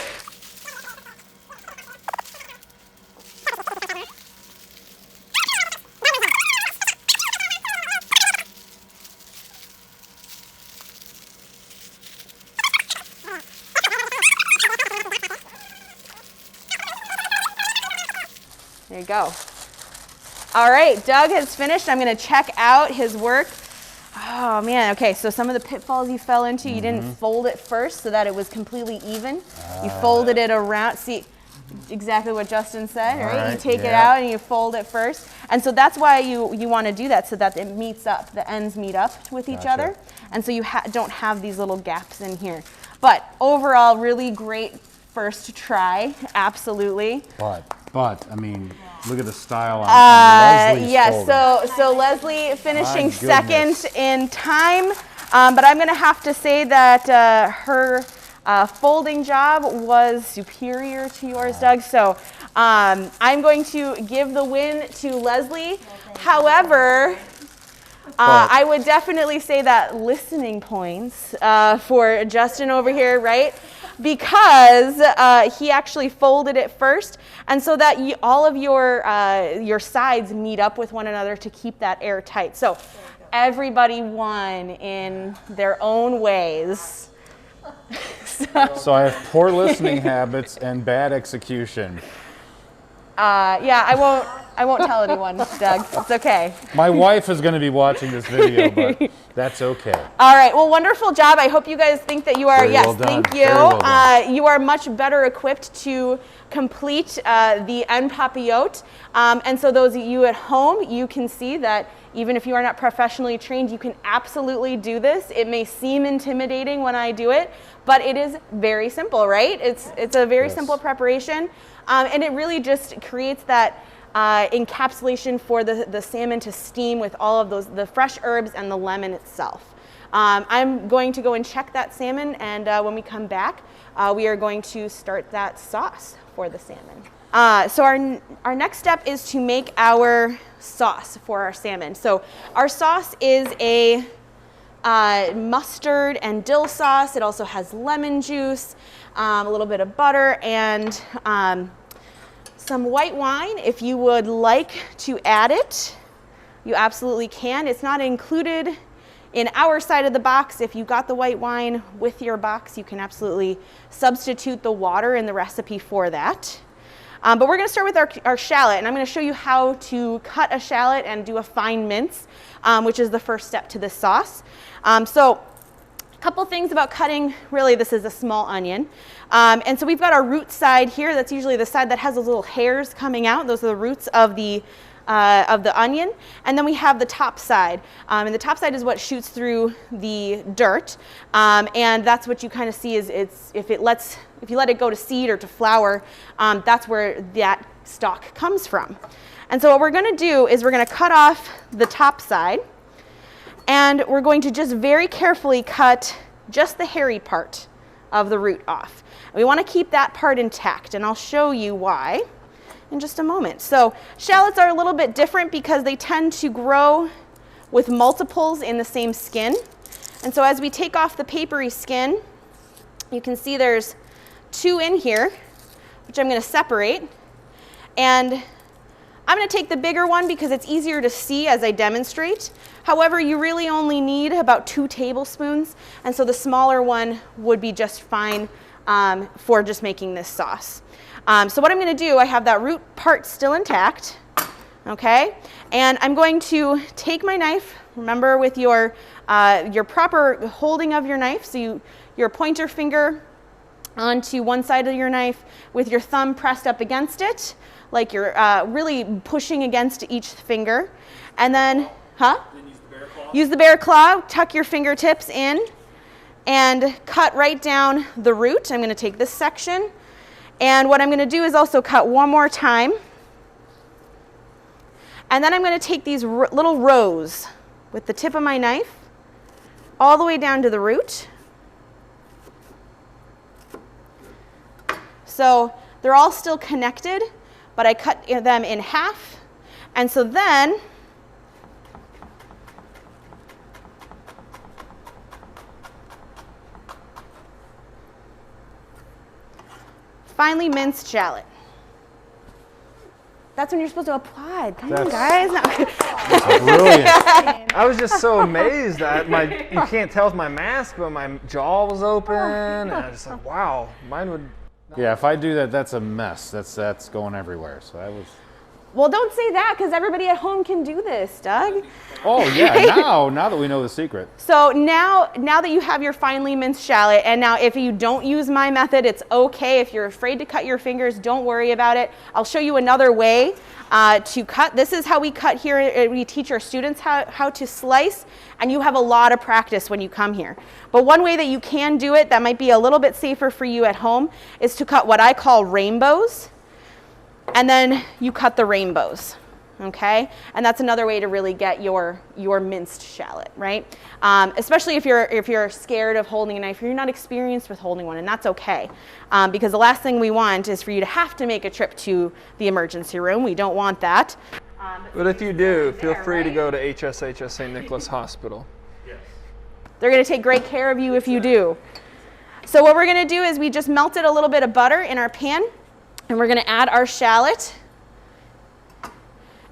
There you go. All right, Doug has finished. I'm going to check out his work. Oh man, okay, so some of the pitfalls you fell into, you didn't fold it first so that it was completely even. You folded it around. See, exactly what Justin said, right? You take it out and you fold it first. And so that's why you want to do that, so that it meets up, the ends meet up with each other. And so you don't have these little gaps in here. But overall, really great first try, absolutely. But I mean, look at the style on Leslie's folding. So Leslie finishing second in time, but I'm going to have to say that her folding job was superior to yours, Doug. So I'm going to give the win to Leslie. However, I would definitely say that listening points for Justin over here, right? Because he actually folded it first, and so that all of your sides meet up with one another to keep that air tight. So everybody won in their own ways. So I have poor listening habits and bad execution. Yeah, I won't tell anyone, Doug. It's okay. My wife is going to be watching this video, but that's okay. All right. Well, wonderful job. I hope you guys think that you are, Very yes, well done. thank you. Very well done. You are much better equipped to complete the en papillote. And so those of you at home, you can see that even if you are not professionally trained, you can absolutely do this. It may seem intimidating when I do it, but it is very simple, right? It's a very simple preparation. And it really just creates that encapsulation for the salmon to steam with all of the fresh herbs and the lemon itself. I'm going to go and check that salmon, and when we come back, we are going to start that sauce for the salmon. So our next step is to make our sauce for our salmon. So our sauce is a mustard and dill sauce. It also has lemon juice, a little bit of butter, and some white wine. If you would like to add it, you absolutely can. It's not included in our side of the box. If you got the white wine with your box, you can absolutely substitute the water in the recipe for that. But we're going to start with our shallot, and I'm going to show you how to cut a shallot and do a fine mince, which is the first step to this sauce. So a couple things about cutting. Really, this is a small onion. And so we've got our root side here. That's usually the side that has those little hairs coming out. Those are the roots of the onion. And then we have the top side. And the top side is what shoots through the dirt. And that's what you kind of see is if you let it go to seed or to flower, that's where that stalk comes from. And so what we're going to do is we're going to cut off the top side. And we're going to just very carefully cut just the hairy part of the root off. We want to keep that part intact, and I'll show you why in just a moment. So shallots are a little bit different because they tend to grow with multiples in the same skin. And so as we take off the papery skin, you can see there's 2 in here, which I'm going to separate. And I'm going to take the bigger one because it's easier to see as I demonstrate. However, you really only need about 2 tablespoons, and so the smaller one would be just fine for just making this sauce. So what I'm going to do, I have that root part still intact, okay? And I'm going to take my knife, remember with your proper holding of your knife, so your pointer finger onto one side of your knife with your thumb pressed up against it, like you're really pushing against each finger. And then, use the bear claw, tuck your fingertips in, and cut right down the root. I'm going to take this section, and what I'm going to do is also cut one more time. And then I'm going to take these little rows with the tip of my knife all the way down to the root. So they're all still connected, but I cut them in half. And so then finely minced shallot. That's when you're supposed to applaud. Come on, guys. That's brilliant. I was just so amazed that you can't tell with my mask, but my jaw was open. And I was like, wow, mine would. Yeah, if I do that, that's a mess. That's going everywhere. So that was. Well, don't say that because everybody at home can do this, Doug. Oh yeah, now that we know the secret. So now that you have your finely minced shallot, and now if you don't use my method, it's okay. If you're afraid to cut your fingers, don't worry about it. I'll show you another way to cut. This is how we cut here. We teach our students how to slice, and you have a lot of practice when you come here. But one way that you can do it that might be a little bit safer for you at home is to cut what I call rainbows. And then you cut the rainbows, okay? And that's another way to really get your minced shallot, right? Especially if you're scared of holding a knife, or you're not experienced with holding one, and that's okay. Because the last thing we want is for you to have to make a trip to the emergency room. We don't want that. But if you do, feel free to go to HSHS St. Nicholas Hospital. They're gonna take great care of you if you do. So what we're gonna do is we just melted a little bit of butter in our pan. And we're going to add our shallot.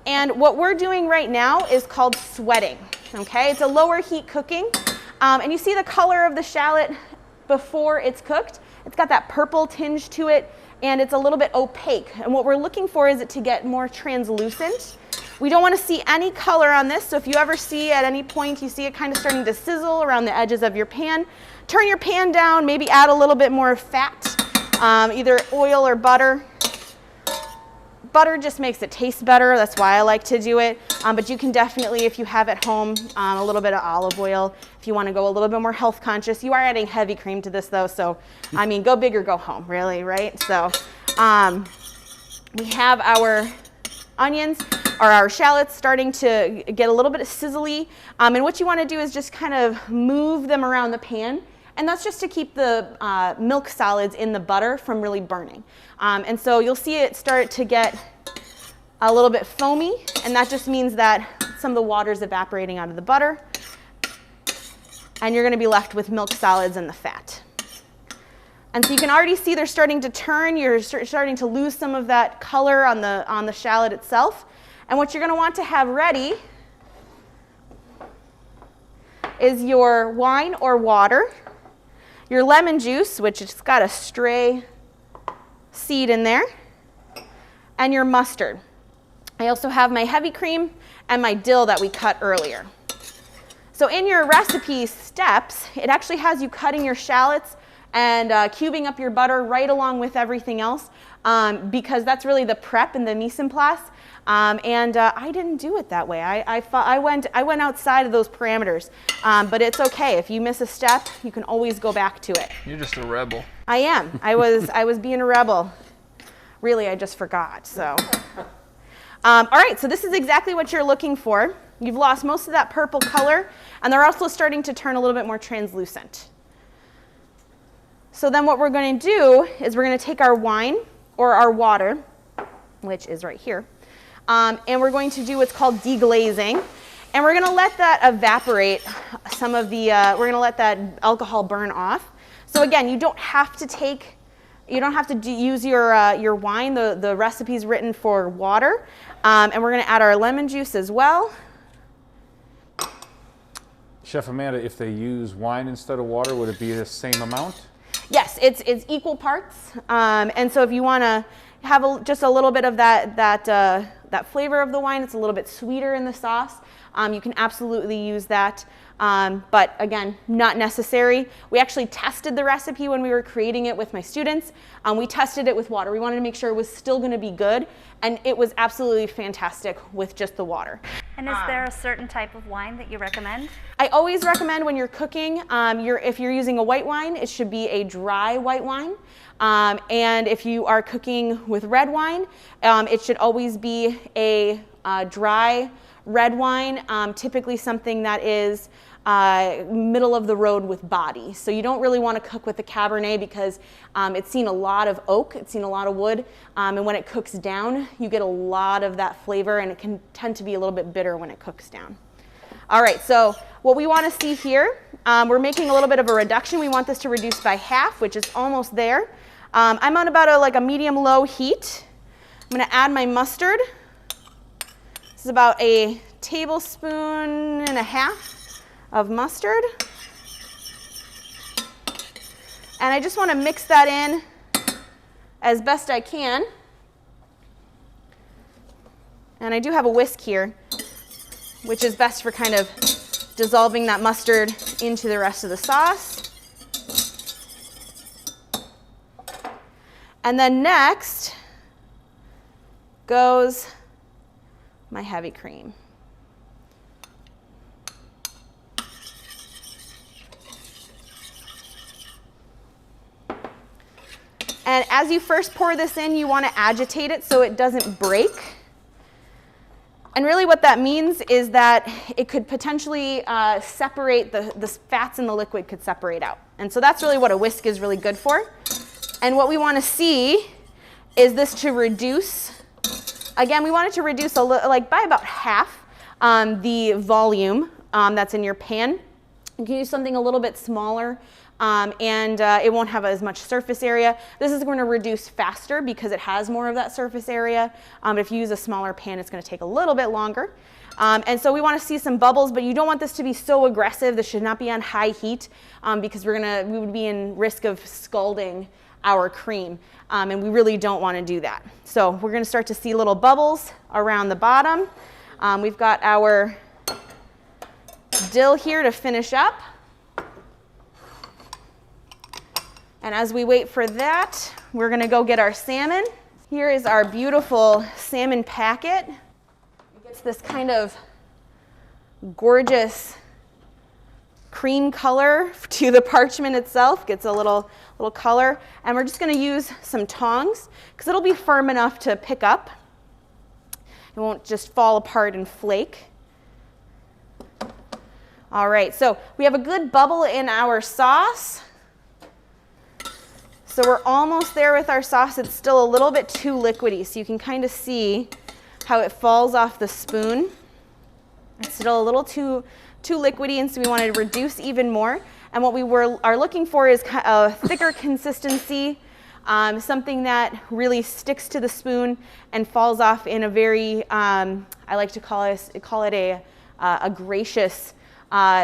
And what we're doing right now is called sweating. okay? It's a lower heat cooking. And you see the color of the shallot before it's cooked. It's got that purple tinge to it, and it's a little bit opaque. And what we're looking for is it to get more translucent. We don't want to see any color on this, so if you ever see at any point, you see it kind of starting to sizzle around the edges of your pan, turn your pan down, maybe add a little bit more fat, either oil or butter. Butter just makes it taste better. That's why I like to do it. But you can definitely, if you have at home, a little bit of olive oil. If you want to go a little bit more health conscious. You are adding heavy cream to this though, so I mean, go big or go home, really, right? So we have our onions or our shallots starting to get a little bit of sizzly. And what you want to do is just kind of move them around the pan. And that's just to keep the milk solids in the butter from really burning. And so you'll see it start to get a little bit foamy, and that just means that some of the water is evaporating out of the butter, and you're going to be left with milk solids and the fat. And so you can already see they're starting to turn. You're starting to lose some of that color on the shallot itself. And what you're going to want to have ready is your wine or water, your lemon juice, which has got a stray seed in there, and your mustard. I also have my heavy cream and my dill that we cut earlier. So in your recipe steps, it actually has you cutting your shallots and cubing up your butter right along with everything else, because that's really the prep and the mise en place. I didn't do it that way. I went outside of those parameters, but it's okay. If you miss a step, you can always go back to it. You're just a rebel. I am. I was being a rebel. Really, I just forgot. So, all right. So this is exactly what you're looking for. You've lost most of that purple color, and they're also starting to turn a little bit more translucent. So then what we're going to do is we're going to take our wine or our water, which is right here, and we're going to do what's called deglazing. And we're going to let that evaporate some of the, we're going to let that alcohol burn off. So again, you don't have to use your wine. The recipe's written for water. And we're going to add our lemon juice as well. Chef Amanda, if they use wine instead of water, would it be the same amount? Yes, it's equal parts. And so if you want to have just a little bit of that flavor of the wine, it's a little bit sweeter in the sauce. You can absolutely use that, but again, not necessary. We actually tested the recipe when we were creating it with my students. We tested it with water. We wanted to make sure it was still going to be good, and it was absolutely fantastic with just the water. And is there a certain type of wine that you recommend? I always recommend when you're cooking, if you're using a white wine, it should be a dry white wine. And if you are cooking with red wine, it should always be a dry red wine, typically something that is middle of the road with body. So you don't really want to cook with the Cabernet because it's seen a lot of oak, it's seen a lot of wood, and when it cooks down, you get a lot of that flavor, and it can tend to be a little bit bitter when it cooks down. All right, so what we want to see here, we're making a little bit of a reduction. We want this to reduce by half, which is almost there. I'm on about a medium-low heat. I'm going to add my mustard. This is about a tablespoon and a half of mustard. And I just want to mix that in as best I can. And I do have a whisk here, which is best for kind of dissolving that mustard into the rest of the sauce. And then next goes my heavy cream. And as you first pour this in, you want to agitate it so it doesn't break. And really what that means is that it could potentially separate, the fats in the liquid could separate out. And so that's really what a whisk is really good for. And what we want to see is this to reduce. Again, we want it to reduce by about half the volume that's in your pan. You can use something a little bit smaller, and it won't have as much surface area. This is going to reduce faster because it has more of that surface area. If you use a smaller pan, it's going to take a little bit longer. And so we want to see some bubbles, but you don't want this to be so aggressive. This should not be on high heat because we would be in risk of scalding our cream. And we really don't want to do that. So we're going to start to see little bubbles around the bottom. We've got our dill here to finish up. And as we wait for that, we're going to go get our salmon. Here is our beautiful salmon packet. It gets this kind of gorgeous cream color to the parchment itself, gets a little color. And we're just going to use some tongs because it'll be firm enough to pick up. It won't just fall apart and flake. All right, so we have a good bubble in our sauce. So we're almost there with our sauce. It's still a little bit too liquidy, so you can kind of see how it falls off the spoon. It's still a little too liquidy, and so we want to reduce even more. And what we are looking for is a thicker consistency, something that really sticks to the spoon and falls off in a very, I like to call it a gracious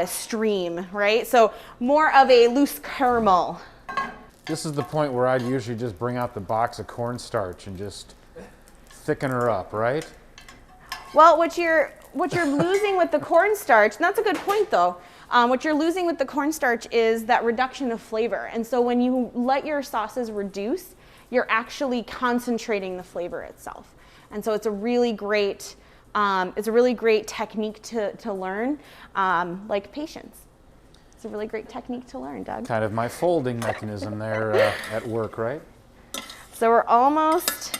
stream, right? So more of a loose caramel. This is the point where I'd usually just bring out the box of cornstarch and just thicken her up, right? Well, what you're losing with the cornstarch, and that's a good point though, what you're losing with the cornstarch is that reduction of flavor. And so when you let your sauces reduce, you're actually concentrating the flavor itself. And so it's a really great technique to learn, like patience. It's a really great technique to learn, Doug. Kind of my folding mechanism there at work, right? So we're almost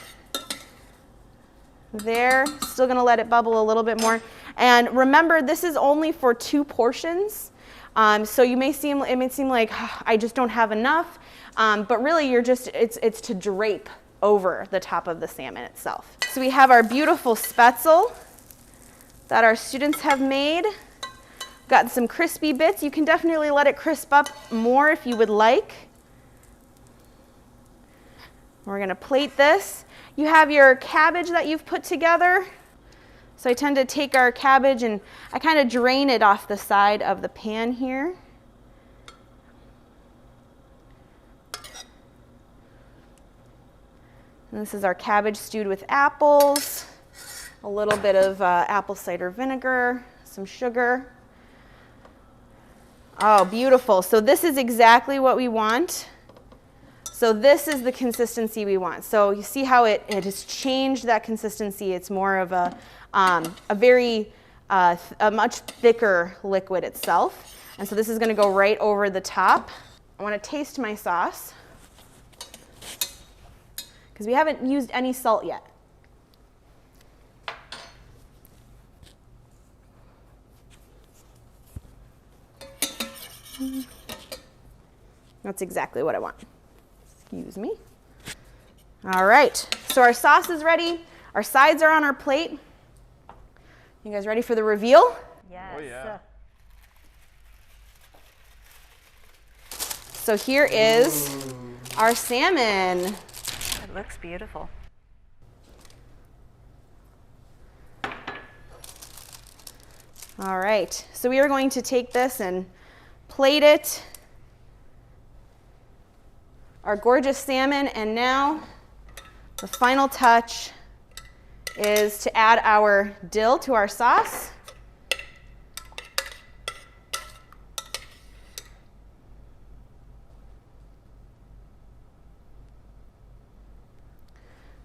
there. Still going to let it bubble a little bit more. And remember, this is only for 2 portions. So it may seem like I just don't have enough, but really it's to drape over the top of the salmon itself. So we have our beautiful spätzle that our students have made. Got some crispy bits. You can definitely let it crisp up more if you would like. We're going to plate this. You have your cabbage that you've put together. So I tend to take our cabbage and I kind of drain it off the side of the pan here. And this is our cabbage stewed with apples, a little bit of apple cider vinegar, some sugar. Oh, beautiful. So this is exactly what we want. So this is the consistency we want. So you see how it has changed that consistency. It's more of a much thicker liquid itself. And so this is going to go right over the top. I want to taste my sauce because we haven't used any salt yet. That's exactly what I want. Excuse me. All right, so our sauce is ready. Our sides are on our plate. You guys ready for the reveal? Yes. Oh, yeah. So here is our salmon. It looks beautiful. All right, so we are going to take this and plate it. Our gorgeous salmon, and now the final touch is to add our dill to our sauce.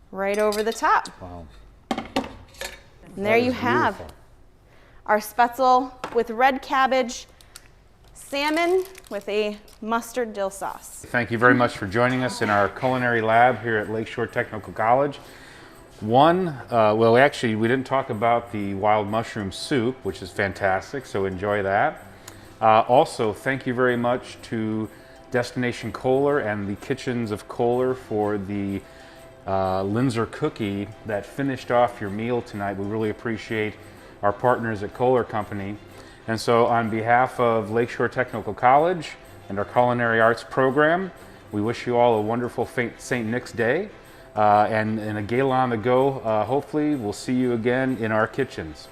Right over the top. Wow. And there you have our spätzle with red cabbage, salmon with a mustard dill sauce. Thank you very much for joining us in our culinary lab here at Lakeshore Technical College. Well, actually, we didn't talk about the wild mushroom soup, which is fantastic, so enjoy that. Also, thank you very much to Destination Kohler and the Kitchens of Kohler for the Linzer cookie that finished off your meal tonight. We really appreciate our partners at Kohler Company. And so on behalf of Lakeshore Technical College and our Culinary Arts program, we wish you all a wonderful St. Nick's Day and a Gala on the go. Hopefully we'll see you again in our kitchens.